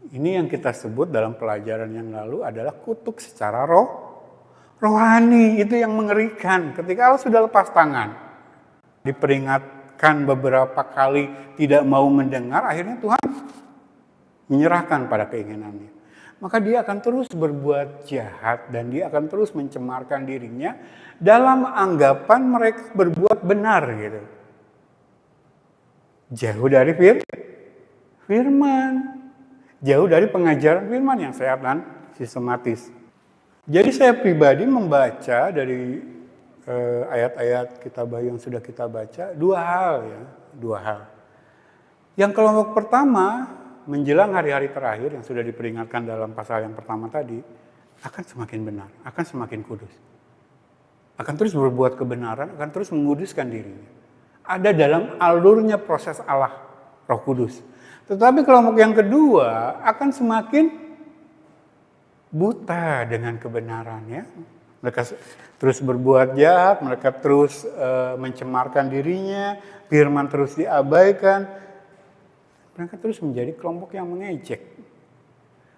Ini yang kita sebut dalam pelajaran yang lalu adalah kutuk secara rohani. Itu yang mengerikan ketika Allah sudah lepas tangan. Diperingatkan beberapa kali tidak mau mendengar, akhirnya Tuhan menyerahkan pada keinginannya. Maka dia akan terus berbuat jahat dan dia akan terus mencemarkan dirinya dalam anggapan mereka berbuat benar gitu. Jauh dari firman. Jauh dari pengajaran firman yang sehat dan sistematis. Jadi saya pribadi membaca dari ayat-ayat kitab Wahyu yang sudah kita baca dua hal. Yang kelompok pertama menjelang hari-hari terakhir yang sudah diperingatkan dalam pasal yang pertama tadi akan semakin benar, akan semakin kudus. Akan terus berbuat kebenaran, akan terus menguduskan dirinya. Ada dalam alurnya proses Allah, Roh Kudus. Tetapi kelompok yang kedua akan semakin buta dengan kebenarannya. Mereka terus berbuat jahat, mereka terus mencemarkan dirinya, firman terus diabaikan. Mereka terus menjadi kelompok yang mengejek.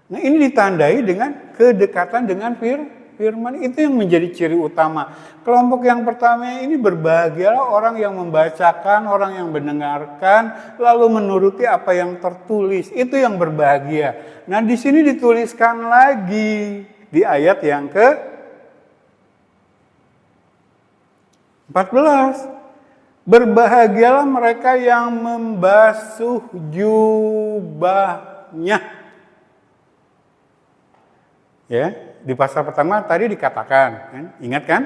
Nah ini ditandai dengan kedekatan dengan firman, itu yang menjadi ciri utama. Kelompok yang pertama ini berbahagialah orang yang membacakan, orang yang mendengarkan, lalu menuruti apa yang tertulis. Itu yang berbahagia. Nah di sini dituliskan lagi di ayat yang ke-14. Berbahagialah mereka yang membasuh jubahnya. Ya, di pasal pertama tadi dikatakan, kan? Ingat kan?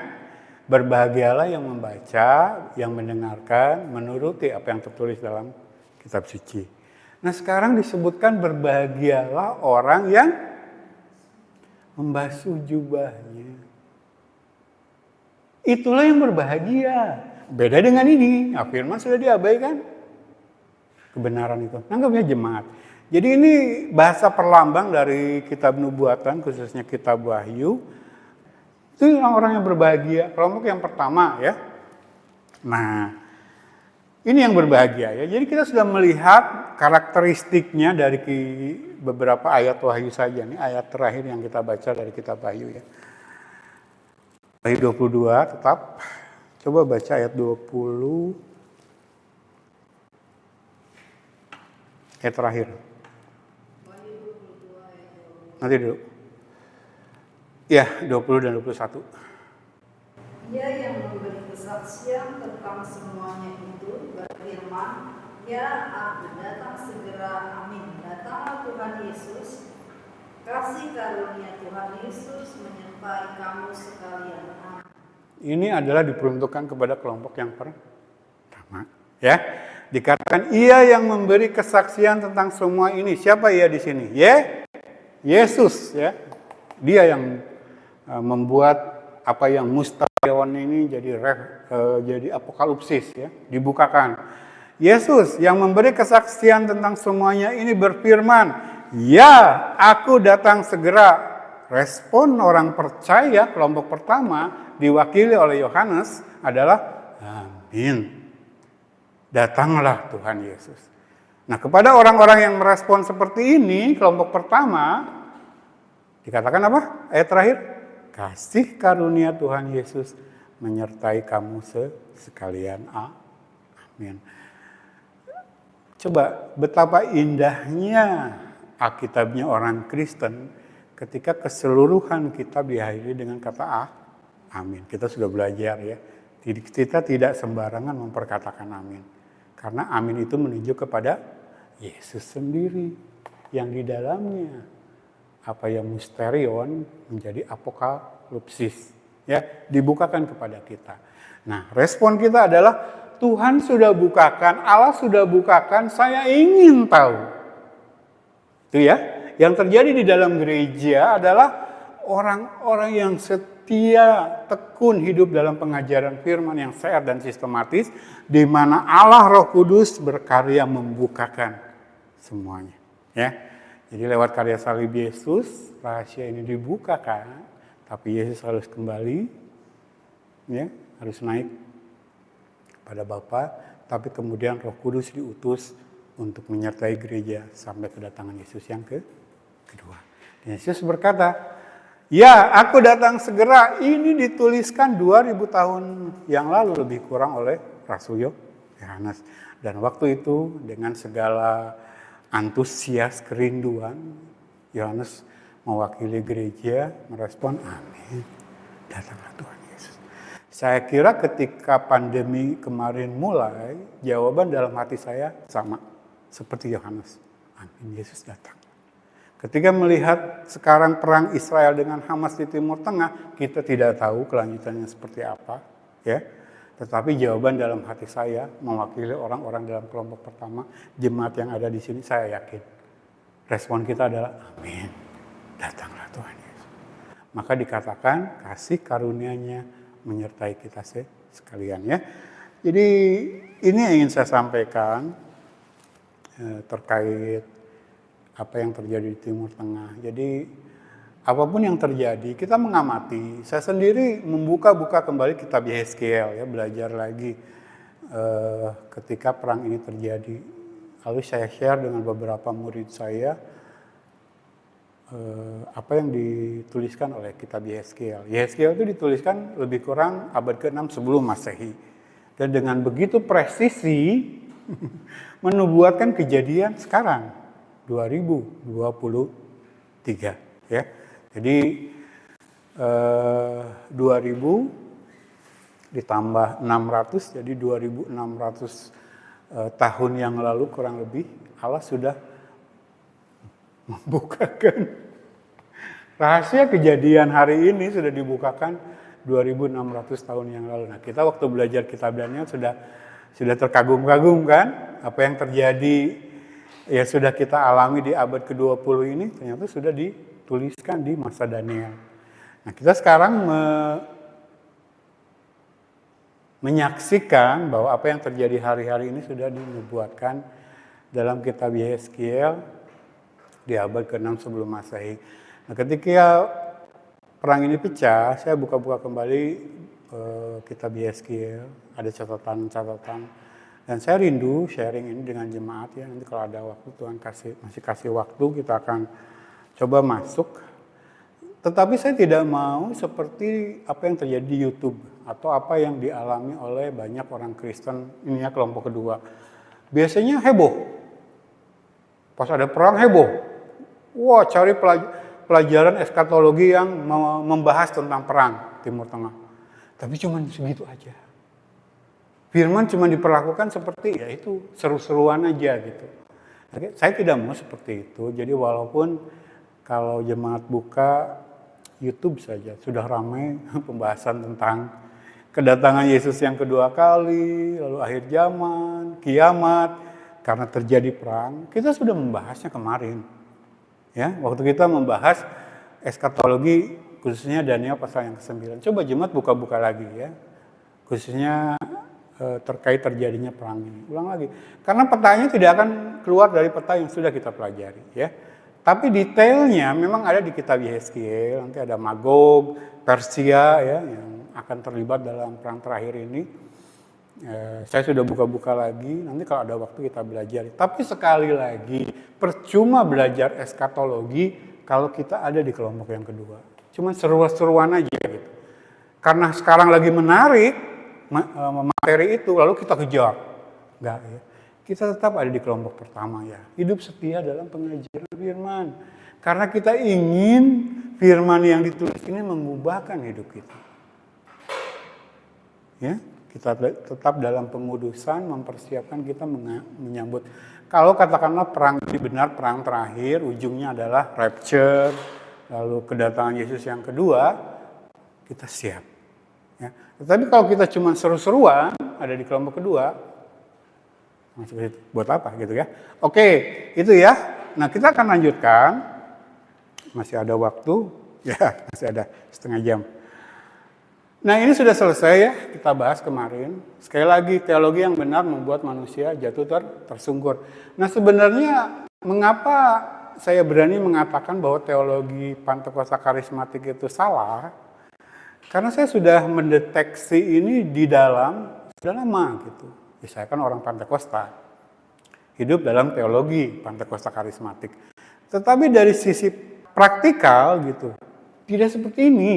Berbahagialah yang membaca, yang mendengarkan, menuruti apa yang tertulis dalam kitab suci. Nah, sekarang disebutkan berbahagialah orang yang membasuh jubahnya. Itulah yang berbahagia. Beda dengan ini, firman sudah diabaikan. Kebenaran itu. Anggapnya jemaat. Jadi ini bahasa perlambang dari kitab nubuatan, khususnya kitab Wahyu. Itu orang-orang yang berbahagia. Kelompok yang pertama ya. Nah, ini yang berbahagia ya. Jadi kita sudah melihat karakteristiknya dari beberapa ayat Wahyu saja. Ini ayat terakhir yang kita baca dari kitab Wahyu ya. Wahyu 22 tetap. Coba baca ayat 20. Ayat terakhir. Nanti dulu. Ya, 20 dan 21. Dia yang memberi kesaksian tentang semuanya itu berfirman, ya aku datang segera, amin. Datanglah Tuhan Yesus. Kasih karunia Tuhan Yesus menyertai kamu sekalian. Amin. Ini adalah diperuntukkan kepada kelompok yang pertama. Ya, dikatakan ia yang memberi kesaksian tentang semua ini. Siapa ia di sini? Yesus, ya. Dia yang membuat apa yang mustahil ini jadi apokalipsis, ya, dibukakan. Yesus yang memberi kesaksian tentang semuanya ini berfirman, "Ya, aku datang segera." Respon orang percaya kelompok pertama diwakili oleh Yohanes adalah amin. Datanglah Tuhan Yesus. Nah, kepada orang-orang yang merespon seperti ini, kelompok pertama dikatakan apa? Ayat terakhir, kasih karunia Tuhan Yesus menyertai kamu sekalian. Amin. Coba betapa indahnya Alkitabnya orang Kristen ketika keseluruhan kitab diakhiri dengan kata amin. Kita sudah belajar, ya. Kita tidak sembarangan memperkatakan amin. Karena amin itu menunjuk kepada Yesus sendiri yang di dalamnya apa yang misterion menjadi apokalipsis, ya, dibukakan kepada kita. Nah, respon kita adalah Tuhan sudah bukakan, Allah sudah bukakan, saya ingin tahu. Itu, ya. Yang terjadi di dalam gereja adalah orang-orang yang setia, tekun hidup dalam pengajaran firman yang sehat dan sistematis, di mana Allah Roh Kudus berkarya membukakan semuanya. Ya, jadi lewat karya salib Yesus, rahasia ini dibukakan, tapi Yesus harus kembali, ya, harus naik kepada Bapa, tapi kemudian Roh Kudus diutus untuk menyertai gereja sampai kedatangan Yesus yang kedua. Yesus berkata, "Ya, aku datang segera." Ini dituliskan 2000 tahun yang lalu lebih kurang oleh Rasul Yohanes. Dan waktu itu dengan segala antusias kerinduan, Yohanes mewakili gereja merespon, amin. Datanglah Tuhan Yesus. Saya kira ketika pandemi kemarin mulai, jawaban dalam hati saya sama seperti Yohanes. Amin, Yesus datang. Ketika melihat sekarang perang Israel dengan Hamas di Timur Tengah, kita tidak tahu kelanjutannya seperti apa, ya. Tetapi jawaban dalam hati saya mewakili orang-orang dalam kelompok pertama, jemaat yang ada di sini, saya yakin respon kita adalah amin. Datanglah Tuhan Yesus. Maka dikatakan kasih karunia-Nya menyertai kita sekalian, ya. Jadi ini yang ingin saya sampaikan terkait apa yang terjadi di Timur Tengah. Jadi apapun yang terjadi, kita mengamati. Saya sendiri membuka kembali kitab Yehezkiel, ya, belajar lagi ketika perang ini terjadi. Lalu saya share dengan beberapa murid saya apa yang dituliskan oleh kitab Yehezkiel. Yehezkiel itu dituliskan lebih kurang abad ke-6 sebelum Masehi. Dan dengan begitu presisi menubuatkan kejadian sekarang 2023, ya. Jadi 2000 ditambah 600 jadi 2600 tahun yang lalu kurang lebih Allah sudah membukakan rahasia kejadian hari ini, sudah dibukakan 2600 tahun yang lalu. Nah, kita waktu belajar kitab Daniel sudah terkagum-kagum kan apa yang terjadi. Ya, sudah kita alami di abad ke-20 ini, ternyata sudah dituliskan di masa Daniel. Nah, kita sekarang menyaksikan bahwa apa yang terjadi hari-hari ini sudah dinubuatkan dalam kitab Yehezkiel di abad ke-6 sebelum Masehi. Nah, ketika perang ini pecah, saya buka-buka kembali kitab Yehezkiel, ada catatan-catatan. Dan saya rindu sharing ini dengan jemaat, ya. Nanti kalau ada waktu, Tuhan masih kasih waktu, kita akan coba masuk. Tetapi saya tidak mau seperti apa yang terjadi di YouTube atau apa yang dialami oleh banyak orang Kristen, ini ya kelompok kedua. Biasanya heboh. Pas ada perang heboh. Wah, cari pelajaran eskatologi yang membahas tentang perang Timur Tengah. Tapi cuma segitu aja. Firman cuma diperlakukan seperti, ya itu seru-seruan aja gitu. Saya tidak mau seperti itu. Jadi walaupun Kalau jemaat buka YouTube saja, sudah ramai pembahasan tentang kedatangan Yesus yang kedua kali, lalu akhir zaman, kiamat, karena terjadi perang. Kita sudah membahasnya kemarin. Ya, waktu kita membahas eskatologi, khususnya Daniel pasal yang ke-9. Coba jemaat buka-buka lagi ya, khususnya terkait terjadinya perang ini. Ulang lagi, karena petanya tidak akan keluar dari peta yang sudah kita pelajari ya. Tapi detailnya memang ada di kitab Yeskiel. Nanti ada Magog, Persia ya, yang akan terlibat dalam perang terakhir ini. Saya sudah buka-buka lagi, nanti kalau ada waktu kita belajar. Tapi sekali lagi, percuma belajar eskatologi kalau kita ada di kelompok yang kedua. Cuma seru-seruan aja gitu. Karena sekarang lagi menarik materi itu, lalu kita kejar. Enggak ya. Kita tetap ada di kelompok pertama ya. Hidup setia dalam pengajaran firman. Karena kita ingin firman yang ditulis ini mengubahkan hidup kita. Ya, kita tetap dalam pengudusan, mempersiapkan kita menyambut. Kalau katakanlah perang ini benar, perang terakhir, ujungnya adalah rapture, lalu kedatangan Yesus yang kedua, kita siap. Ya. Tetapi kalau kita cuma seru-seruan, ada di kelompok kedua, buat apa gitu ya. Oke, itu ya. Nah, kita akan lanjutkan. Masih ada waktu, ya masih ada setengah jam. Nah, ini sudah selesai ya, kita bahas kemarin. Sekali lagi, teologi yang benar membuat manusia jatuh tersungkur. Nah, sebenarnya mengapa saya berani mengatakan bahwa teologi Pantekosta karismatik itu salah? Karena saya sudah mendeteksi ini di dalam, sudah lama gitu. Ya, saya kan orang Pantekosta, hidup dalam teologi Pantekosta karismatik. Tetapi dari sisi praktikal gitu, tidak seperti ini.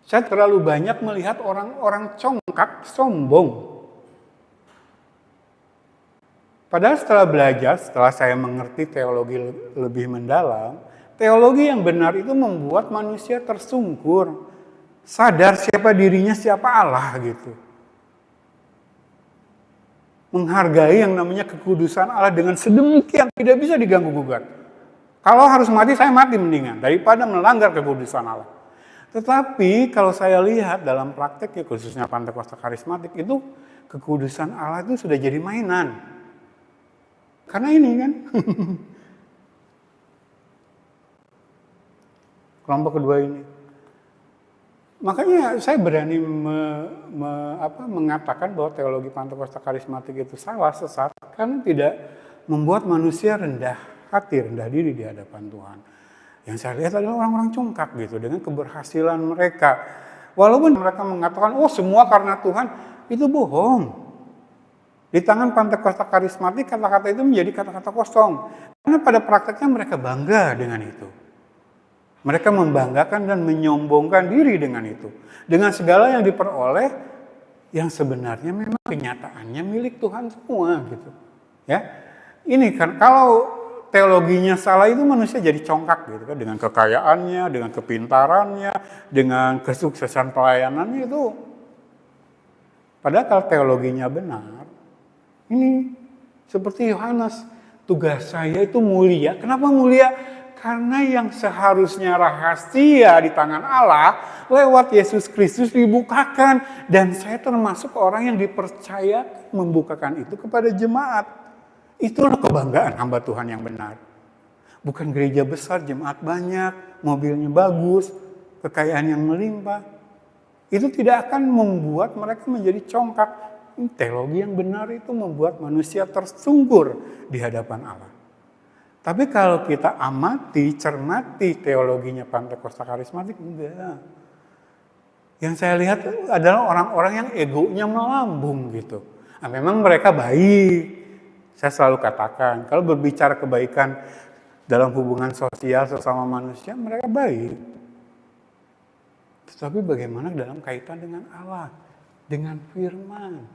Saya terlalu banyak melihat orang-orang congkak, sombong. Padahal setelah belajar, setelah saya mengerti teologi lebih mendalam, teologi yang benar itu membuat manusia tersungkur, sadar siapa dirinya, siapa Allah gitu. Menghargai yang namanya kekudusan Allah dengan sedemikian tidak bisa diganggu-gugat. Kalau harus mati, saya mati mendingan daripada melanggar kekudusan Allah. Tetapi kalau saya lihat dalam prakteknya, khususnya Pantekosta karismatik, itu kekudusan Allah itu sudah jadi mainan. Karena ini kan, kelompok kedua ini. Makanya saya berani mengatakan bahwa teologi Pantekosta karismatik itu salah, sesat, karena tidak membuat manusia rendah hati, rendah diri di hadapan Tuhan. Yang saya lihat adalah orang-orang congkak gitu, dengan keberhasilan mereka. Walaupun mereka mengatakan, oh semua karena Tuhan, itu bohong. Di tangan Pantekosta karismatik, kata-kata itu menjadi kata-kata kosong. Karena pada prakteknya mereka bangga dengan itu. Mereka membanggakan dan menyombongkan diri dengan itu. Dengan segala yang diperoleh, yang sebenarnya memang kenyataannya milik Tuhan semua gitu. Ya, ini kan kalau teologinya salah itu manusia jadi congkak gitu kan, dengan kekayaannya, dengan kepintarannya, dengan kesuksesan pelayanannya itu. Padahal kalau teologinya benar, ini seperti Yohanes, tugas saya itu mulia. Kenapa mulia? Karena yang seharusnya rahasia di tangan Allah lewat Yesus Kristus dibukakan. Dan saya termasuk orang yang dipercaya membukakan itu kepada jemaat. Itulah kebanggaan hamba Tuhan yang benar. Bukan gereja besar, jemaat banyak, mobilnya bagus, kekayaan yang melimpah. Itu tidak akan membuat mereka menjadi congkak. Teologi yang benar itu membuat manusia tersungkur di hadapan Allah. Tapi kalau kita amati, cermati teologinya Pantekosta karismatik, enggak. Yang saya lihat adalah orang-orang yang egonya melambung gitu. Nah, memang mereka baik. Saya selalu katakan, kalau berbicara kebaikan dalam hubungan sosial sesama manusia, mereka baik. Tetapi bagaimana dalam kaitan dengan Allah, dengan firman?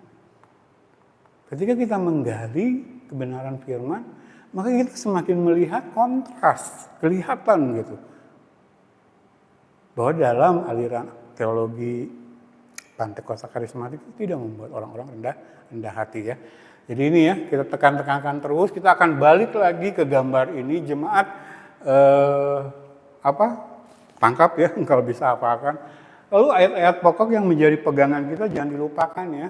Ketika kita menggali kebenaran firman, maka kita semakin melihat kontras, kelihatan gitu. Bahwa dalam aliran teologi Pantekosta karismatik itu tidak membuat orang-orang rendah hati ya. Jadi ini ya, kita tekan-tekankan terus, kita akan balik lagi ke gambar ini, jemaat eh, apa tangkap ya kalau bisa apakan. Lalu ayat-ayat pokok yang menjadi pegangan kita jangan dilupakan ya.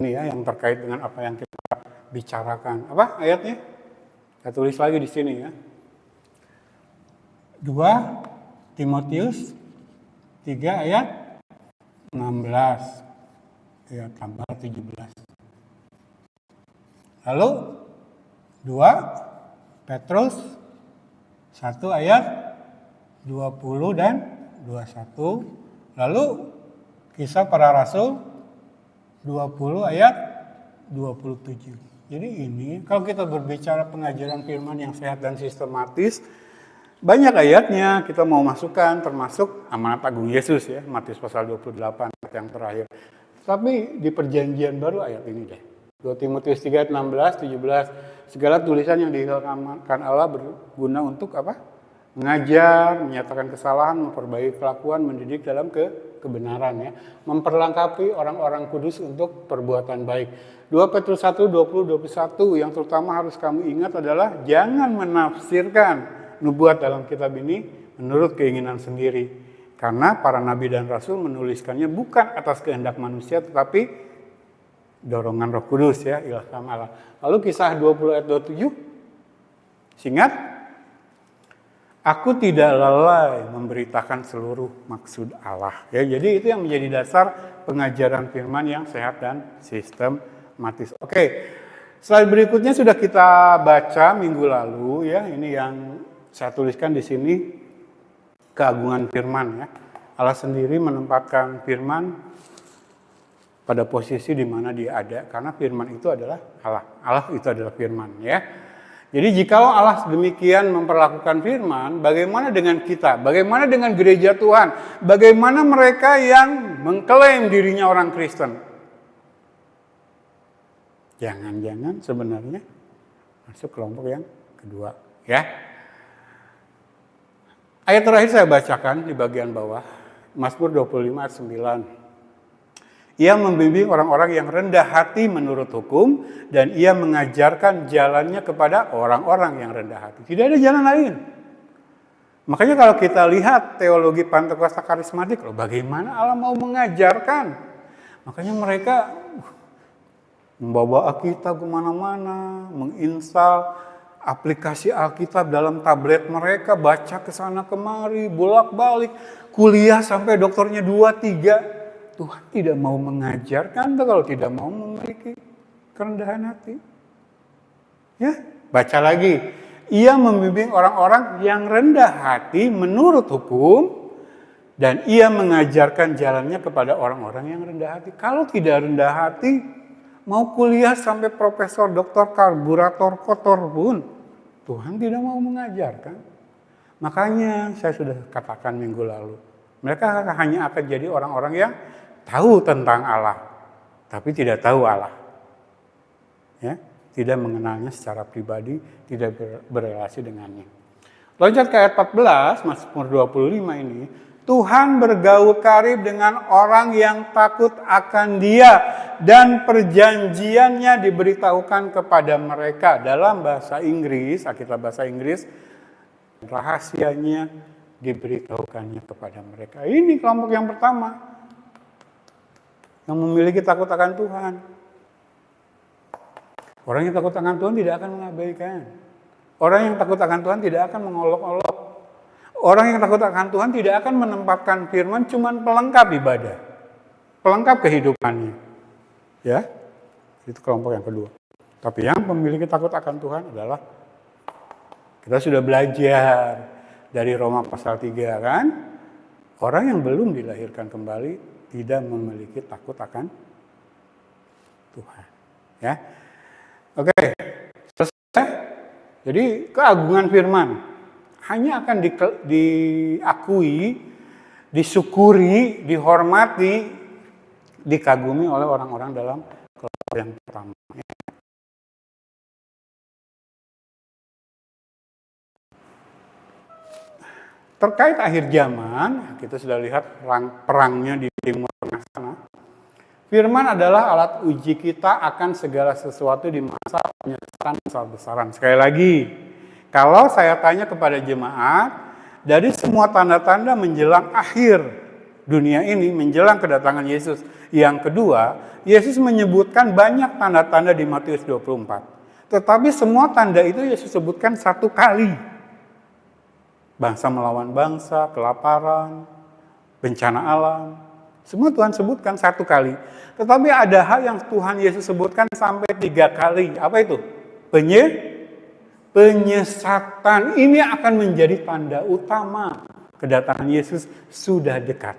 Ini ya yang terkait dengan apa yang kita bicarakan. Apa ayatnya? Saya tulis lagi di sini ya. 2 Timotius 3 ayat 16 ya tambah 17. Lalu 2 Petrus 1 ayat 20 dan 21. Lalu Kisah Para Rasul 20 ayat 27. Jadi ini kalau kita berbicara pengajaran firman yang sehat dan sistematis, banyak ayatnya kita mau masukkan termasuk amanat agung Yesus ya, Matius pasal 28 yang terakhir. Tapi di perjanjian baru ayat ini deh. 2 Timotius 3 ayat 16, 17. Segala tulisan yang diilhamkan Allah berguna untuk apa? Mengajar, menyatakan kesalahan, memperbaiki kelakuan, mendidik dalam kebenaran ya. Memperlengkapi orang-orang kudus untuk perbuatan baik. 2 Petrus 1, 20, 21 yang terutama harus kamu ingat adalah jangan menafsirkan nubuat dalam kitab ini menurut keinginan sendiri. Karena para nabi dan rasul menuliskannya bukan atas kehendak manusia tetapi dorongan Roh Kudus ya, ilham Allah. Lalu Kisah 20 ayat 27. Ingat, aku tidak lalai memberitakan seluruh maksud Allah. Ya, jadi itu yang menjadi dasar pengajaran firman yang sehat dan sistematis. Oke. Slide berikutnya sudah kita baca minggu lalu ya. Ini yang saya tuliskan di sini keagungan firman ya. Allah sendiri menempatkan firman pada posisi di mana dia ada karena firman itu adalah Allah. Allah itu adalah firman ya. Jadi jikalau Allah demikian memperlakukan firman, bagaimana dengan kita? Bagaimana dengan gereja Tuhan? Bagaimana mereka yang mengklaim dirinya orang Kristen? Jangan-jangan sebenarnya masuk kelompok yang kedua ya. Ayat terakhir saya bacakan di bagian bawah, Mazmur 25 ayat 9. Ia membimbing orang-orang yang rendah hati menurut hukum dan ia mengajarkan jalannya kepada orang-orang yang rendah hati. Tidak ada jalan lain. Makanya kalau kita lihat teologi Pentakosta karismatik, loh, bagaimana Allah mau mengajarkan? Makanya mereka membawa Alkitab kemana-mana, menginstal aplikasi Alkitab dalam tablet mereka, baca ke sana kemari, bolak-balik, kuliah sampai doktornya 2-3. Tuhan tidak mau mengajarkan kalau tidak mau memiliki kerendahan hati. Ya, baca lagi. Ia membimbing orang-orang yang rendah hati menurut hukum dan ia mengajarkan jalannya kepada orang-orang yang rendah hati. Kalau tidak rendah hati, mau kuliah sampai profesor, doktor, karburator, kotor pun, Tuhan tidak mau mengajarkan. Makanya saya sudah katakan minggu lalu, mereka hanya akan jadi orang-orang yang tahu tentang Allah, tapi tidak tahu Allah. Ya, tidak mengenalnya secara pribadi, tidak berrelasi dengannya. Loncat ke ayat 14, Mazmur 25 ini, Tuhan bergaul karib dengan orang yang takut akan Dia dan perjanjiannya diberitahukan kepada mereka. Dalam bahasa Inggris, Alkitab bahasa Inggris, rahasianya diberitahukannya kepada mereka. Ini kelompok yang pertama yang memiliki takut akan Tuhan. Orang yang takut akan Tuhan tidak akan mengabaikan. Orang yang takut akan Tuhan tidak akan mengolok-olok. Orang yang takut akan Tuhan tidak akan menempatkan firman cuman pelengkap ibadah. Pelengkap kehidupannya. Ya, itu kelompok yang kedua. Tapi yang memiliki takut akan Tuhan adalah, kita sudah belajar dari Roma pasal 3 kan, orang yang belum dilahirkan kembali tidak memiliki takut akan Tuhan. Ya, oke, selesai. Jadi keagungan firman hanya akan diakui, disyukuri, dihormati, dikagumi oleh orang-orang dalam kelompok yang pertama. Terkait akhir zaman, kita sudah lihat perangnya di Timur Tengah sana. Firman adalah alat uji kita akan segala sesuatu di masa penyesaran besar-besaran. Sekali lagi, Kalau saya tanya kepada jemaat, dari semua tanda-tanda menjelang akhir dunia ini, menjelang kedatangan Yesus yang kedua, Yesus menyebutkan banyak tanda-tanda di Matius 24. Tetapi semua tanda itu Yesus sebutkan satu kali. Bangsa melawan bangsa, kelaparan, bencana alam. Semua Tuhan sebutkan satu kali. Tetapi ada hal yang Tuhan Yesus sebutkan sampai 3 kali. Apa itu? Penyesatan. Ini akan menjadi tanda utama kedatangan Yesus sudah dekat.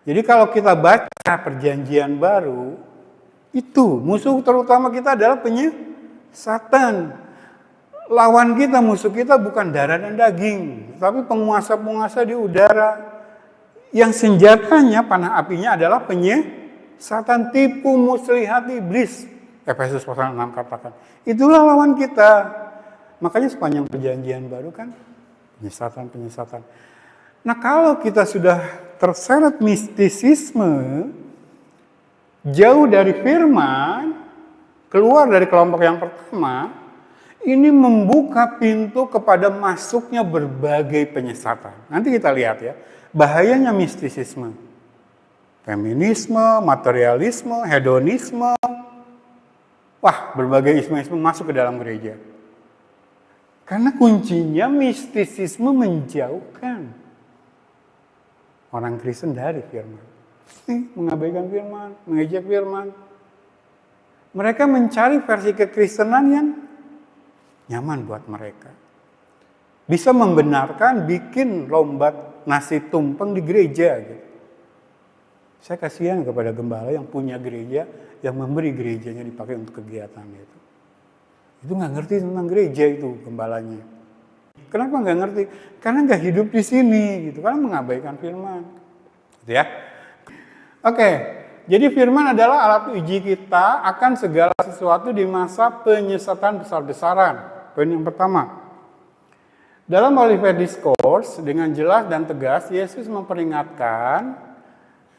Jadi kalau kita baca perjanjian baru, itu musuh terutama kita adalah penyesatan. Lawan kita, musuh kita bukan darah dan daging, tapi penguasa-penguasa di udara yang senjatanya, panah apinya adalah penyesatan, tipu muslihat iblis. Efesus pasal 6 katakan. Itulah lawan kita. Makanya sepanjang perjanjian baru kan penyesatan. Nah, kalau kita sudah terseret mistisisme, jauh dari firman, keluar dari kelompok yang pertama, ini membuka pintu kepada masuknya berbagai penyesatan. Nanti kita lihat ya, bahayanya mistisisme. Feminisme, materialisme, hedonisme. Wah, berbagai isme-isme masuk ke dalam gereja. Karena kuncinya mistisisme menjauhkan orang Kristen dari firman. Mengabaikan firman, mengejek firman. Mereka mencari versi kekristenan yang nyaman buat mereka. Bisa membenarkan bikin lomba nasi tumpeng di gereja. Gitu. Saya kasihan kepada gembala yang punya gereja, yang memberi gerejanya dipakai untuk kegiatan itu. Itu nggak ngerti tentang gereja itu gembalanya. Kenapa nggak ngerti? Karena nggak hidup di sini, gitu. Karena mengabaikan firman. Gitu ya. Oke, jadi firman adalah alat uji kita akan segala sesuatu di masa penyesatan besar-besaran. Poin yang pertama. Dalam Olivet Discourse dengan jelas dan tegas Yesus memperingatkan,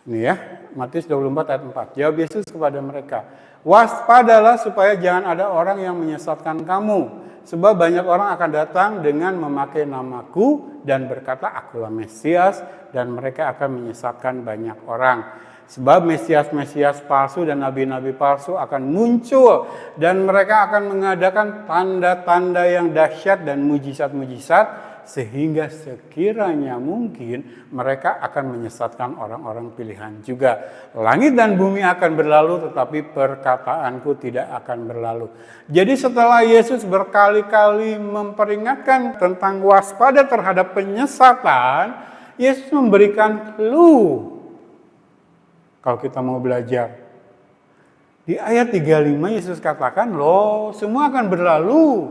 ini ya, Matius 24 ayat 4. Jawab Yesus kepada mereka, waspadalah supaya jangan ada orang yang menyesatkan kamu, sebab banyak orang akan datang dengan memakai namaku dan berkata akulah Mesias, dan mereka akan menyesatkan banyak orang. Sebab Mesias-Mesias palsu dan nabi-nabi palsu akan muncul dan mereka akan mengadakan tanda-tanda yang dahsyat dan mujizat-mujizat sehingga sekiranya mungkin mereka akan menyesatkan orang-orang pilihan juga. Langit dan bumi akan berlalu tetapi perkataanku tidak akan berlalu. Jadi setelah Yesus berkali-kali memperingatkan tentang waspada terhadap penyesatan, Yesus memberikan clue. Kalau kita mau belajar. Di ayat 35 Yesus katakan, loh semua akan berlalu.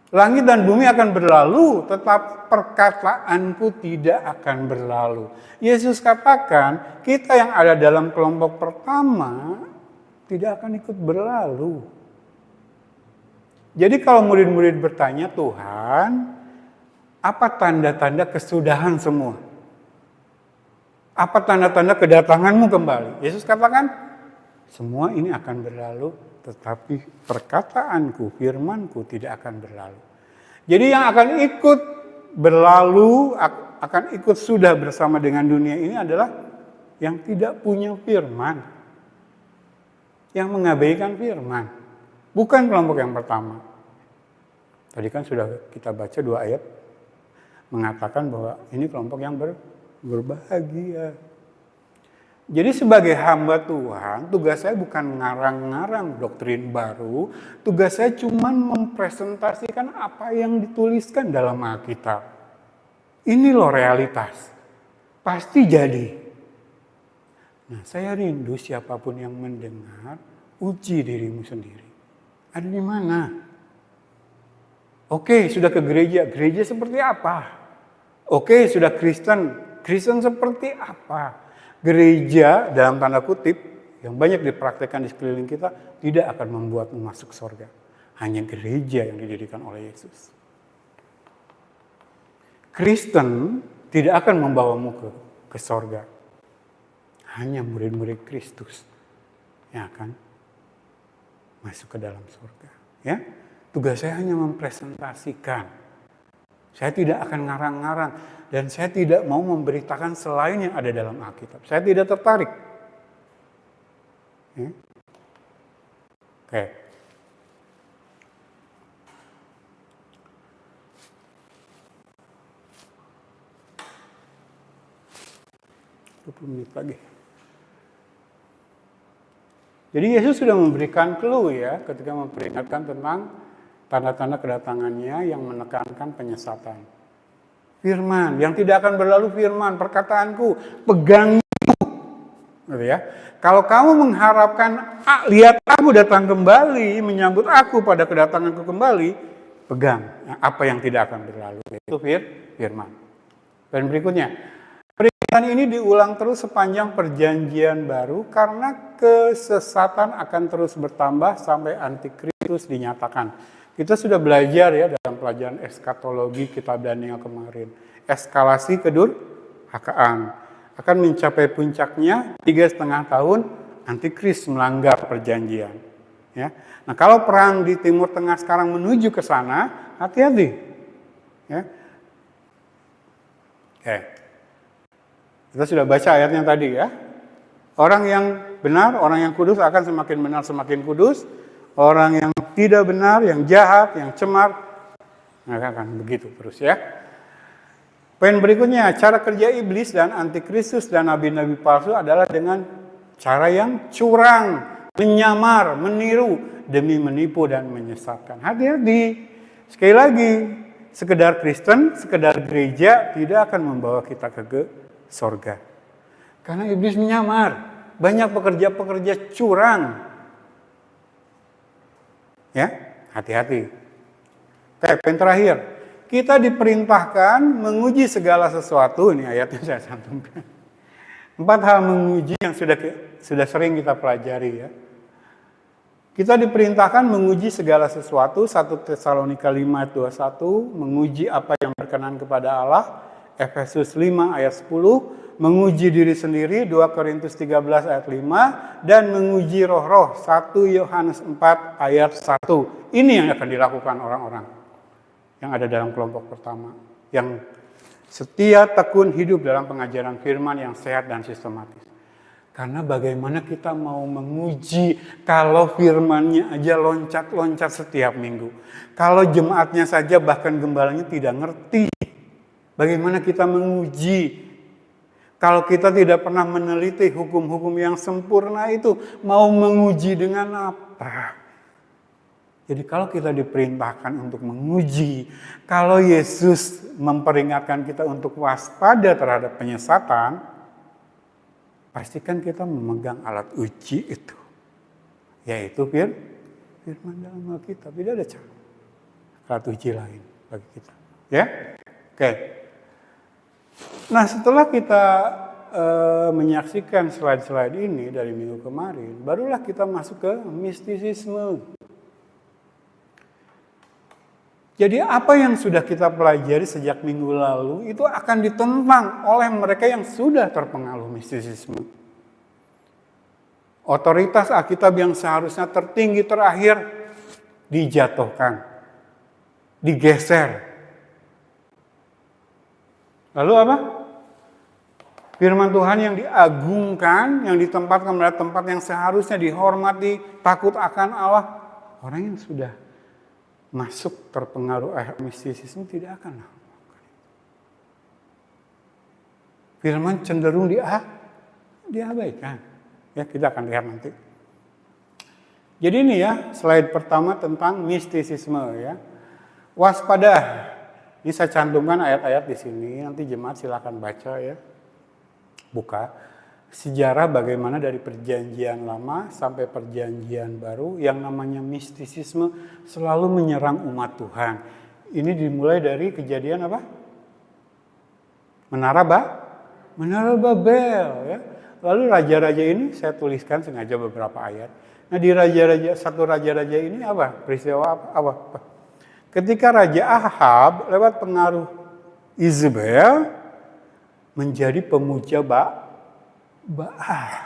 Langit dan bumi akan berlalu, tetap perkataanku tidak akan berlalu. Yesus katakan, kita yang ada dalam kelompok pertama tidak akan ikut berlalu. Jadi kalau murid-murid bertanya, Tuhan, apa tanda-tanda kesudahan semua? Apa tanda-tanda kedatanganmu kembali? Yesus katakan, semua ini akan berlalu, tetapi perkataanku, firmanku tidak akan berlalu. Jadi yang akan ikut berlalu, akan ikut sudah bersama dengan dunia ini adalah yang tidak punya firman. Yang mengabaikan firman. Bukan kelompok yang pertama. Tadi kan sudah kita baca 2 ayat mengatakan bahwa ini kelompok yang berbahagia. Jadi sebagai hamba Tuhan, tugas saya bukan ngarang-ngarang doktrin baru, tugas saya cuma mempresentasikan apa yang dituliskan dalam Alkitab. Ini loh realitas. Pasti jadi. Nah, saya rindu siapapun yang mendengar, uji dirimu sendiri. Ada di mana? Oke, sudah ke gereja. Gereja seperti apa? Oke, sudah Kristen seperti apa? Gereja dalam tanda kutip yang banyak dipraktekkan di sekeliling kita tidak akan membuatmu masuk surga. Hanya gereja yang didirikan oleh Yesus. Kristen tidak akan membawamu ke surga. Hanya murid-murid Kristus yang akan masuk ke dalam surga. Ya, Tugas saya hanya mempresentasikan. Saya tidak akan ngarang-ngarang dan saya tidak mau memberitakan selain yang ada dalam Alkitab. Saya tidak tertarik. Ya. Oke. 20 menit lagi. Jadi Yesus sudah memberikan clue ya ketika memperingatkan tentang tanda-tanda kedatangannya yang menekankan penyesatan. Firman, yang tidak akan berlalu firman, perkataanku, pegang gitu ya. Kalau kamu mengharapkan lihat aku datang kembali, menyambut aku pada kedatanganku kembali, pegang apa yang tidak akan berlalu. Itu firman. Dan berikutnya, peringatan ini diulang terus sepanjang perjanjian baru karena kesesatan akan terus bertambah sampai antikristus dinyatakan. Kita sudah belajar ya dalam pelajaran eskatologi kitab Daniel kemarin. Eskalasi kedurhakaan akan mencapai puncaknya 3,5 tahun antikris melanggar perjanjian. Ya. Nah kalau perang di Timur Tengah sekarang menuju ke sana, hati-hati. Ya. Oke. Kita sudah baca ayatnya tadi ya. Orang yang benar, orang yang kudus akan semakin benar, semakin kudus. Orang yang tidak benar, yang jahat, yang cemar, akan begitu terus ya. Poin berikutnya, cara kerja iblis dan antikristus dan nabi-nabi palsu adalah dengan cara yang curang, menyamar, meniru, demi menipu dan menyesatkan. Hati-hati. Sekali lagi, sekedar Kristen, sekedar gereja tidak akan membawa kita ke sorga. Karena iblis menyamar. Banyak pekerja-pekerja curang. Ya, hati-hati. Oke, poin terakhir. Kita diperintahkan menguji segala sesuatu. Ini ayatnya saya cantumkan. 4 hal menguji yang sudah sering kita pelajari ya. Kita diperintahkan menguji segala sesuatu. 1 Tesalonika 5 ayat 21. Menguji apa yang berkenan kepada Allah. Efesus 5 ayat 10. Menguji diri sendiri 2 Korintus 13 ayat 5 dan menguji roh-roh 1 Yohanes 4 ayat 1. Ini yang akan dilakukan orang-orang yang ada dalam kelompok pertama, yang setia tekun hidup dalam pengajaran firman yang sehat dan sistematis. Karena bagaimana kita mau menguji kalau firmannya aja loncat-loncat setiap minggu. Kalau jemaatnya saja bahkan gembalanya tidak ngerti. Bagaimana kita menguji kalau kita tidak pernah meneliti hukum-hukum yang sempurna itu, mau menguji dengan apa? Jadi kalau kita diperintahkan untuk menguji, kalau Yesus memperingatkan kita untuk waspada terhadap penyesatan, pastikan kita memegang alat uji itu. Yaitu firman dalam Alkitab. Tidak ada cara alat uji lain bagi kita. Ya? Oke. Nah setelah kita menyaksikan slide-slide ini dari minggu kemarin, barulah kita masuk ke mistisisme. Jadi apa yang sudah kita pelajari sejak minggu lalu itu akan ditentang oleh mereka yang sudah terpengaruh mistisisme. Otoritas Alkitab yang seharusnya tertinggi terakhir dijatuhkan, digeser. Lalu apa? Firman Tuhan yang diagungkan, yang ditempatkan pada tempat yang seharusnya dihormati, takut akan Allah. Orang yang sudah masuk terpengaruh mistisisme tidak akan melakukan. Firman cenderung diabaikan. Ya, kita akan lihat nanti. Jadi ini ya, slide pertama tentang mistisisme ya. Waspada. Ini saya cantumkan ayat-ayat di sini, nanti jemaat silakan baca ya. Buka sejarah bagaimana dari perjanjian lama sampai perjanjian baru yang namanya mistisisme selalu menyerang umat Tuhan. Ini dimulai dari kejadian apa? Menara Babel ya. Lalu raja-raja ini saya tuliskan sengaja beberapa ayat. Nah di satu raja-raja ini apa? Peristiwa apa? Ketika Raja Ahab lewat pengaruh Izebel menjadi pemuja Baal.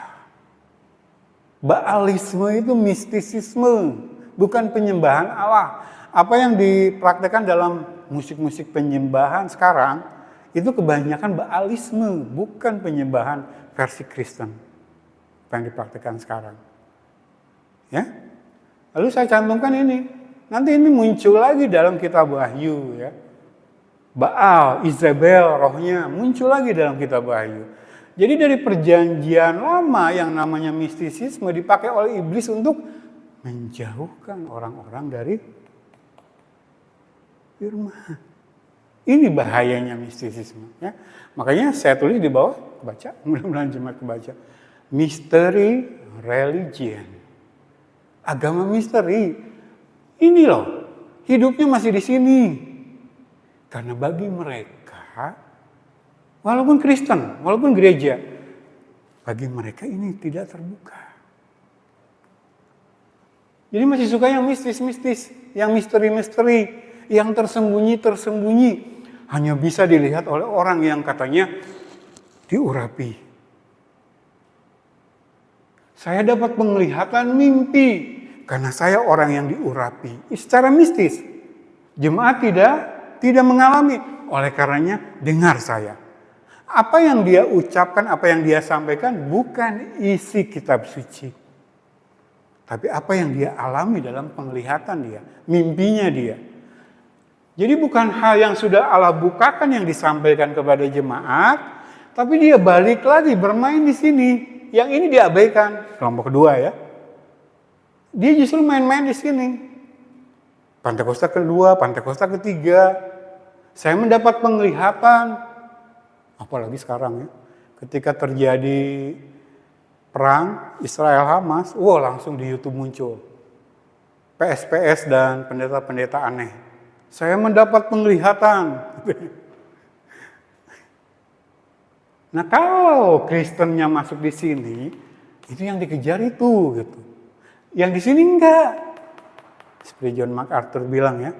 Baalisme itu mistisisme. bukan penyembahan Allah. Apa yang dipraktekkan dalam musik-musik penyembahan sekarang, itu kebanyakan Baalisme, bukan penyembahan versi Kristen. Apa yang dipraktekkan sekarang. Ya. Lalu saya cantumkan ini. Nanti ini muncul lagi dalam kitab Wahyu. Ya. Baal, Izabel, rohnya muncul lagi dalam kitab Wahyu. Jadi dari perjanjian lama yang namanya mistisisme dipakai oleh iblis untuk menjauhkan orang-orang dari firman. Ini bahayanya mistisisme. Ya. Makanya saya tulis di bawah, kebaca, mudah-mudahan jemaat kebaca. Mystery religion. Agama misteri. Ini loh, hidupnya masih di sini. Karena bagi mereka, walaupun Kristen, walaupun gereja, bagi mereka ini tidak terbuka. Jadi masih suka yang mistis-mistis, yang misteri-misteri, yang tersembunyi-tersembunyi. Hanya bisa dilihat oleh orang yang katanya diurapi. Saya dapat penglihatan mimpi karena saya orang yang diurapi. Secara mistis, jemaat tidak mengalami. Oleh karenanya dengar saya. Apa yang dia ucapkan, apa yang dia sampaikan bukan isi kitab suci. Tapi apa yang dia alami dalam penglihatan dia, mimpinya dia. Jadi bukan hal yang sudah Allah bukakan yang disampaikan kepada jemaat, tapi dia balik lagi bermain di sini. Yang ini diabaikan, kelompok kedua ya. Dia justru main-main di sini. Pantekosta kedua, Pantekosta ketiga. Saya mendapat penglihatan, apalagi sekarang ya. Ketika terjadi perang Israel-Hamas, langsung di YouTube muncul. PS-PS dan pendeta-pendeta aneh. Saya mendapat penglihatan. Nah kalau Kristennya masuk di sini, itu yang dikejar itu gitu. Yang di sini enggak. Seperti John MacArthur bilang ya,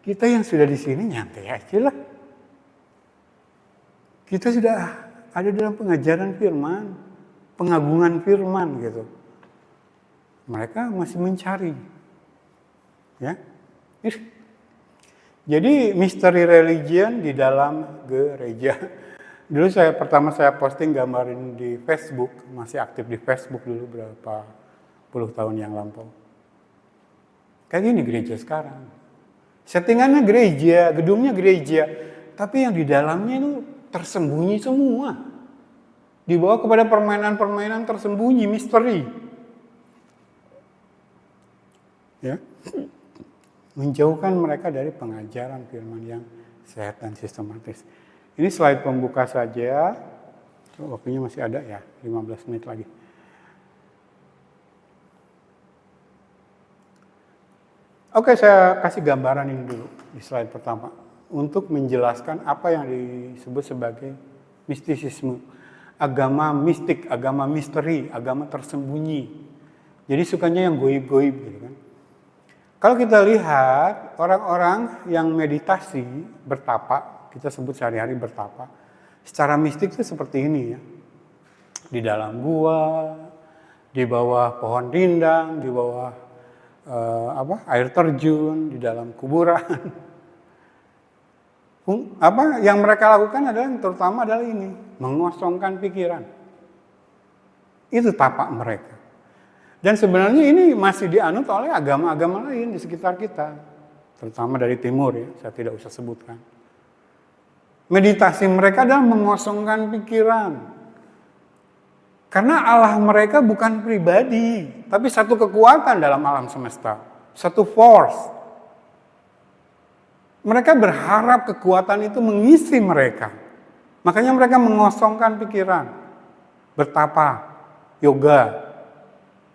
kita yang sudah di sini nyantai aja lah. Kita sudah ada dalam pengajaran firman, pengagungan firman gitu. Mereka masih mencari. Ya. Jadi misteri religion di dalam gereja. Dulu pertama saya posting gambarin di Facebook, masih aktif di Facebook dulu berapa puluh tahun yang lampau. Kayak gini gereja sekarang. Settingannya gereja, gedungnya gereja, tapi yang di dalamnya itu tersembunyi semua. Dibawa kepada permainan-permainan tersembunyi, misteri. Ya. Menjauhkan mereka dari pengajaran firman yang sehat dan sistematis. Ini slide pembuka saja. Waktunya masih ada ya, 15 menit lagi. Oke, saya kasih gambaran ini dulu di slide pertama. Untuk menjelaskan apa yang disebut sebagai mistisisme. Agama mistik, agama misteri, agama tersembunyi. Jadi sukanya yang goib-goib gitu kan. Kalau kita lihat orang-orang yang meditasi, bertapa, kita sebut sehari-hari bertapa, secara mistik itu seperti ini ya. Di dalam gua, di bawah pohon rindang, di bawah air terjun, di dalam kuburan. Yang mereka lakukan adalah terutama adalah ini, mengosongkan pikiran. Itu tapak mereka. Dan sebenarnya ini masih dianut oleh agama-agama lain di sekitar kita. Terutama dari timur ya, saya tidak usah sebutkan. Meditasi mereka adalah mengosongkan pikiran. Karena Allah mereka bukan pribadi, tapi satu kekuatan dalam alam semesta. Satu force. Mereka berharap kekuatan itu mengisi mereka. Makanya mereka mengosongkan pikiran. Bertapa, yoga.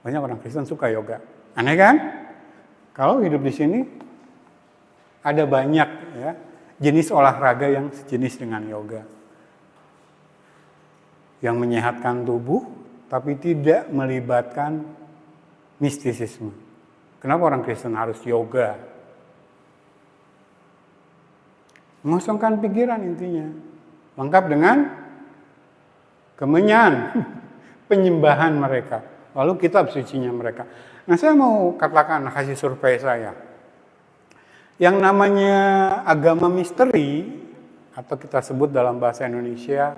Banyak orang Kristen suka yoga. Aneh kan? Kalau hidup di sini ada banyak ya jenis olahraga yang sejenis dengan yoga. Yang menyehatkan tubuh tapi tidak melibatkan mistisisme. Kenapa orang Kristen harus yoga? Mengosongkan pikiran intinya. Lengkap dengan kemenyan, penyembahan mereka. lalu kitab sucinya mereka. Nah, saya mau katakan hasil survei saya. Yang namanya agama misteri, atau kita sebut dalam bahasa Indonesia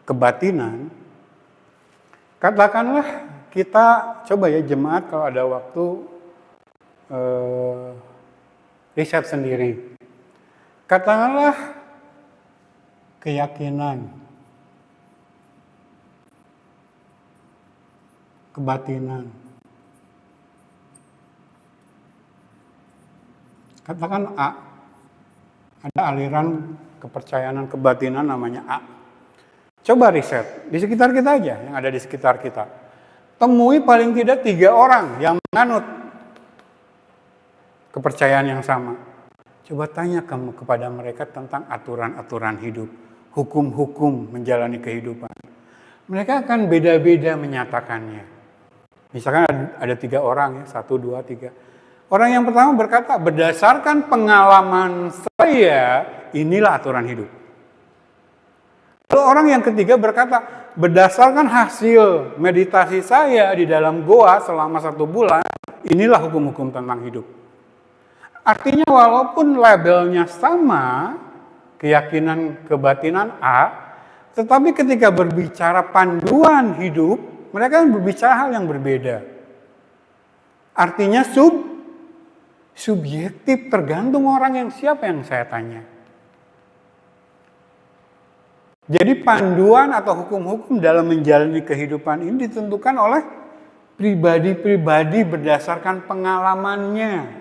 kebatinan, katakanlah kita coba ya jemaat kalau ada waktu riset sendiri. Katakanlah keyakinan, kebatinan. Katakan A. Ada aliran kepercayaan kebatinan namanya A. Coba riset di sekitar kita aja, yang ada di sekitar kita. Temui paling tidak 3 orang yang menganut kepercayaan yang sama. Coba tanya kamu kepada mereka tentang aturan-aturan hidup, hukum-hukum menjalani kehidupan. Mereka akan beda-beda menyatakannya. Misalkan ada 3 orang ya, 1, 2, 3. Orang yang pertama berkata, berdasarkan pengalaman saya, inilah aturan hidup. Lalu orang yang ketiga berkata, berdasarkan hasil meditasi saya di dalam goa selama 1 bulan, inilah hukum-hukum tentang hidup. Artinya walaupun labelnya sama, keyakinan kebatinan A, tetapi ketika berbicara panduan hidup, mereka berbicara hal yang berbeda. Artinya subjektif, tergantung orang yang siapa yang saya tanya. Jadi panduan atau hukum-hukum dalam menjalani kehidupan ini ditentukan oleh pribadi-pribadi berdasarkan pengalamannya.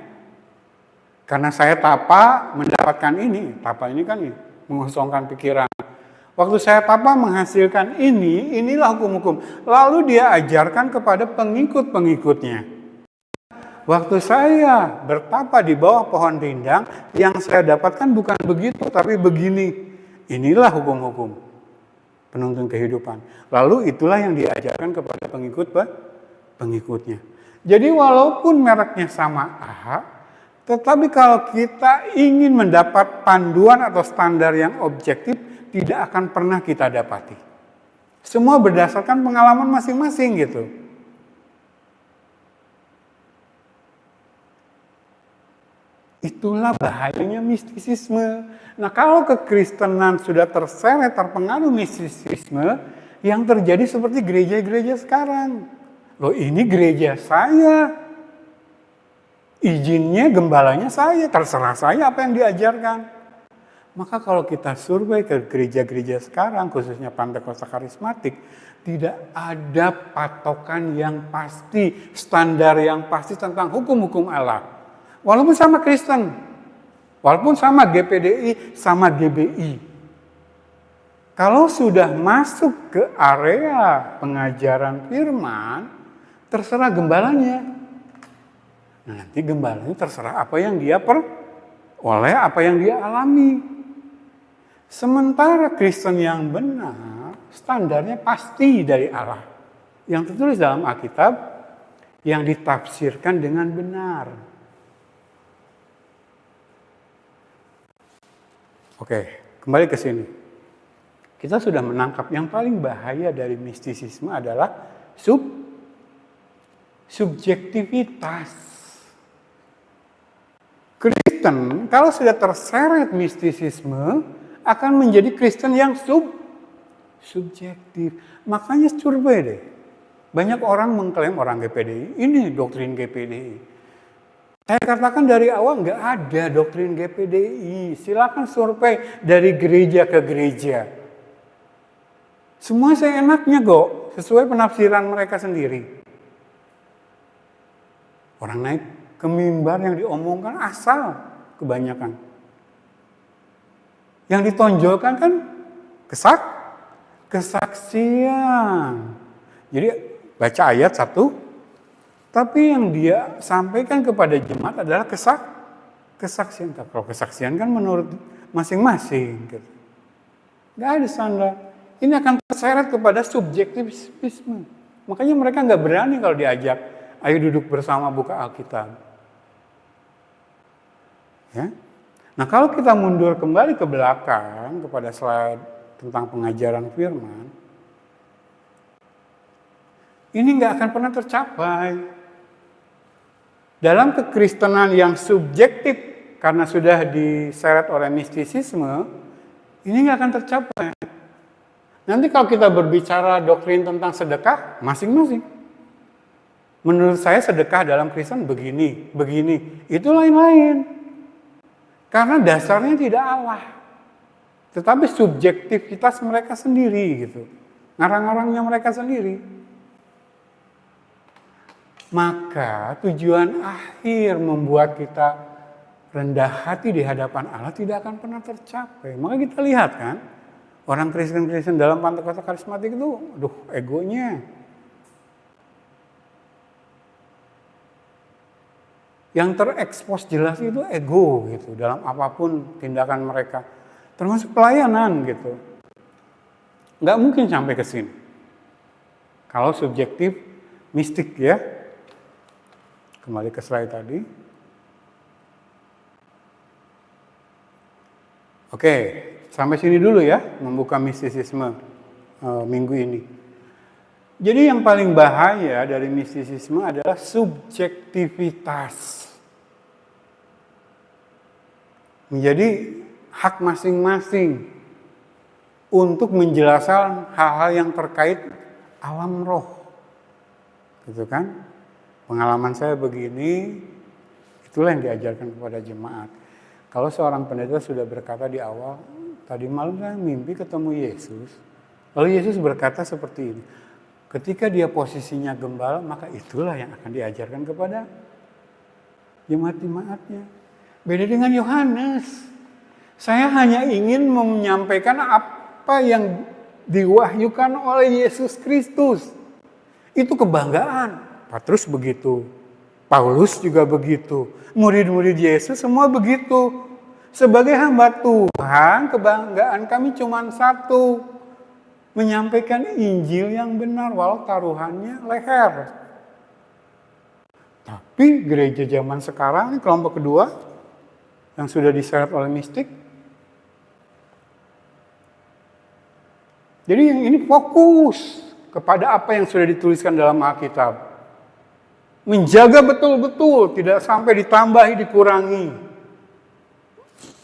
Karena saya tapa mendapatkan ini, tapa ini kan mengosongkan pikiran. Waktu saya tapa menghasilkan ini, inilah hukum-hukum. Lalu dia ajarkan kepada pengikut-pengikutnya. Waktu saya bertapa di bawah pohon rindang, yang saya dapatkan bukan begitu, tapi begini. Inilah hukum-hukum penuntun kehidupan. Lalu itulah yang diajarkan kepada pengikutnya. Jadi walaupun mereknya sama A, tetapi kalau kita ingin mendapat panduan atau standar yang objektif, tidak akan pernah kita dapati. Semua berdasarkan pengalaman masing-masing gitu. Itulah bahayanya mistisisme. Nah, kalau kekristenan sudah terseret, terpengaruh mistisisme, yang terjadi seperti gereja-gereja sekarang. Loh, ini gereja saya. Izinnya, gembalanya saya, terserah saya apa yang diajarkan. Maka kalau kita survei ke gereja-gereja sekarang, khususnya Pantekosta Karismatik, tidak ada patokan yang pasti, standar yang pasti tentang hukum-hukum Allah. Walaupun sama Kristen, walaupun sama GPDI, sama GBI. Kalau sudah masuk ke area pengajaran firman, terserah gembalanya. Nah, nanti gembalanya terserah apa yang dia peroleh, apa yang dia alami. Sementara Kristen yang benar, standarnya pasti dari Allah. Yang tertulis dalam Alkitab, yang ditafsirkan dengan benar. Oke, kembali ke sini. Kita sudah menangkap yang paling bahaya dari mistisisme adalah subjektivitas. Kristen kalau sudah terseret mistisisme akan menjadi Kristen yang subjektif. Makanya survei deh. Banyak orang mengklaim orang GPDI, ini doktrin GPDI. Saya katakan dari awal nggak ada doktrin GPDI. Silakan survei dari gereja ke gereja. Semua seenaknya kok, sesuai penafsiran mereka sendiri. Orang naik ke mimbar yang diomongkan asal kebanyakan. Yang ditonjolkan kan kesaksian. Jadi baca ayat 1. Tapi yang dia sampaikan kepada jemaat adalah kesaksian. Kalau kesaksian kan menurut masing-masing. Gitu. Nggak ada standar. Ini akan terseret kepada subjektivisme. Makanya mereka nggak berani kalau diajak, ayo duduk bersama buka Alkitab. Ya? Nah, kalau kita mundur kembali ke belakang kepada slide tentang pengajaran firman, ini nggak akan pernah tercapai. Dalam kekristenan yang subjektif, karena sudah diseret oleh mistisisme, ini nggak akan tercapai. Nanti kalau kita berbicara doktrin tentang sedekah, masing-masing. Menurut saya sedekah dalam Kristen begini, begini. Itu lain-lain. Karena dasarnya tidak Allah. Tetapi subjektivitas mereka sendiri gitu. Ngarang-ngarangnya mereka sendiri. Maka tujuan akhir membuat kita rendah hati di hadapan Allah tidak akan pernah tercapai. Maka kita lihat kan, orang Kristen-Kristen dalam Pentakosta karismatik itu, egonya. Yang terekspos jelas itu ego gitu, dalam apapun tindakan mereka. Termasuk pelayanan gitu. Nggak mungkin sampai ke sini. Kalau subjektif, mistik ya. Kembali ke slide tadi. Oke, sampai sini dulu ya, membuka mistisisme minggu ini. Jadi yang paling bahaya dari mistisisme adalah subjektivitas. Menjadi hak masing-masing untuk menjelaskan hal-hal yang terkait alam roh. Gitu kan? Pengalaman saya begini, itulah yang diajarkan kepada jemaat. Kalau seorang pendeta sudah berkata di awal, tadi malam saya mimpi ketemu Yesus. Lalu Yesus berkata seperti ini. Ketika dia posisinya gembala, maka itulah yang akan diajarkan kepada jemaat-jemaatnya. Beda dengan Yohanes. Saya hanya ingin menyampaikan apa yang diwahyukan oleh Yesus Kristus. Itu kebanggaan. Petrus begitu. Paulus juga begitu. Murid-murid Yesus semua begitu. Sebagai hamba Tuhan, kebanggaan kami cuma satu. Menyampaikan Injil yang benar, walau taruhannya leher. Tapi gereja zaman sekarang, kelompok kedua, yang sudah diseret oleh mistik. Jadi yang ini fokus kepada apa yang sudah dituliskan dalam Alkitab. Menjaga betul-betul, tidak sampai ditambahi, dikurangi.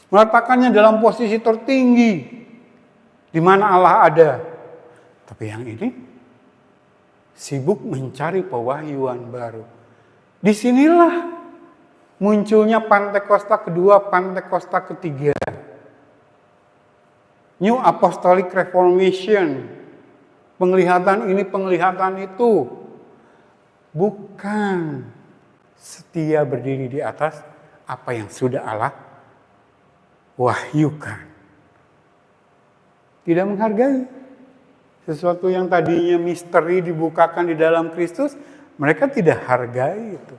Meletakkannya dalam posisi tertinggi, di mana Allah ada. Tapi yang ini sibuk mencari pewahyuan baru. Disinilah munculnya Pentakosta kedua, Pentakosta ketiga. New Apostolic Reformation. Penglihatan ini, penglihatan itu. Bukan setia berdiri di atas apa yang sudah Allah wahyukan. Tidak menghargai. Sesuatu yang tadinya misteri dibukakan di dalam Kristus, mereka tidak hargai itu.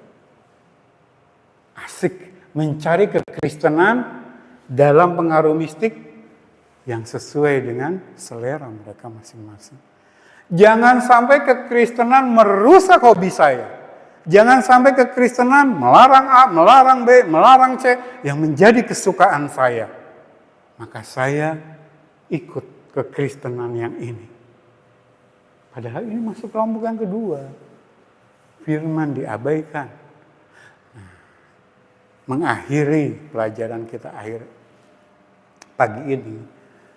Asik mencari kekristenan dalam pengaruh mistik yang sesuai dengan selera mereka masing-masing. Jangan sampai kekristenan merusak hobi saya. Jangan sampai kekristenan melarang A, melarang B, melarang C yang menjadi kesukaan saya. Maka saya ikut kekristenan yang ini. Padahal ini masuk kelompok yang kedua. Firman diabaikan. Nah, mengakhiri pelajaran kita akhir pagi ini,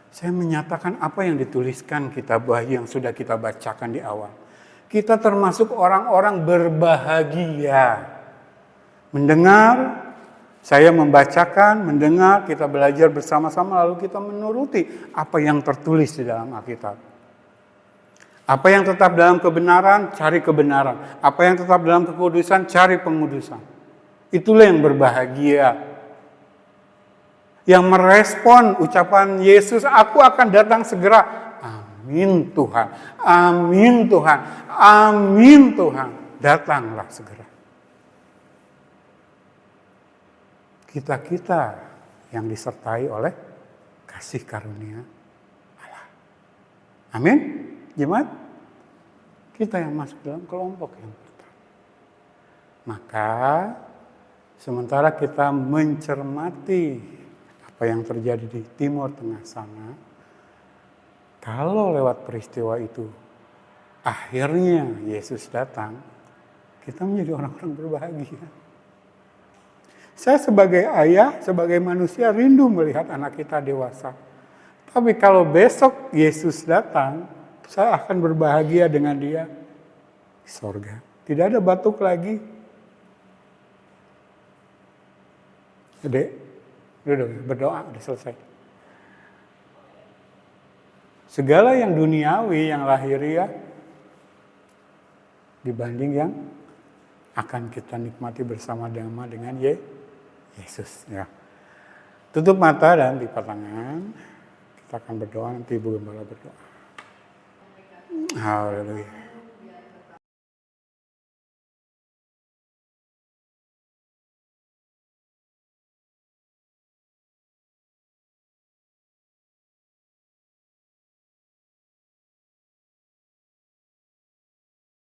saya menyatakan apa yang dituliskan kitab Wahyu yang sudah kita bacakan di awal. Kita termasuk orang-orang berbahagia. Mendengar, saya membacakan, mendengar, kita belajar bersama-sama lalu kita menuruti apa yang tertulis di dalam Alkitab. Apa yang tetap dalam kebenaran, cari kebenaran. Apa yang tetap dalam kekudusan, cari pengudusan. Itulah yang berbahagia. Yang merespon ucapan Yesus, aku akan datang segera. Amin Tuhan, amin Tuhan, amin Tuhan. Datanglah segera. Kita-kita yang disertai oleh kasih karunia Allah. Amin. Jemaat, kita yang masuk dalam kelompok yang pertama. Maka, sementara kita mencermati apa yang terjadi di Timur Tengah sana, kalau lewat peristiwa itu akhirnya Yesus datang, kita menjadi orang-orang berbahagia. Saya sebagai ayah, sebagai manusia rindu melihat anak kita dewasa. Tapi kalau besok Yesus datang, saya akan berbahagia dengan dia di sorga. Tidak ada batuk lagi. Dek, berdoa, udah selesai. Segala yang duniawi, yang lahiriah, dibanding yang akan kita nikmati bersama-sama dengan Yesus. Ya. Tutup mata dan lipat tangan. Kita akan berdoa, nanti Ibu Gembala berdoa. Haleluya.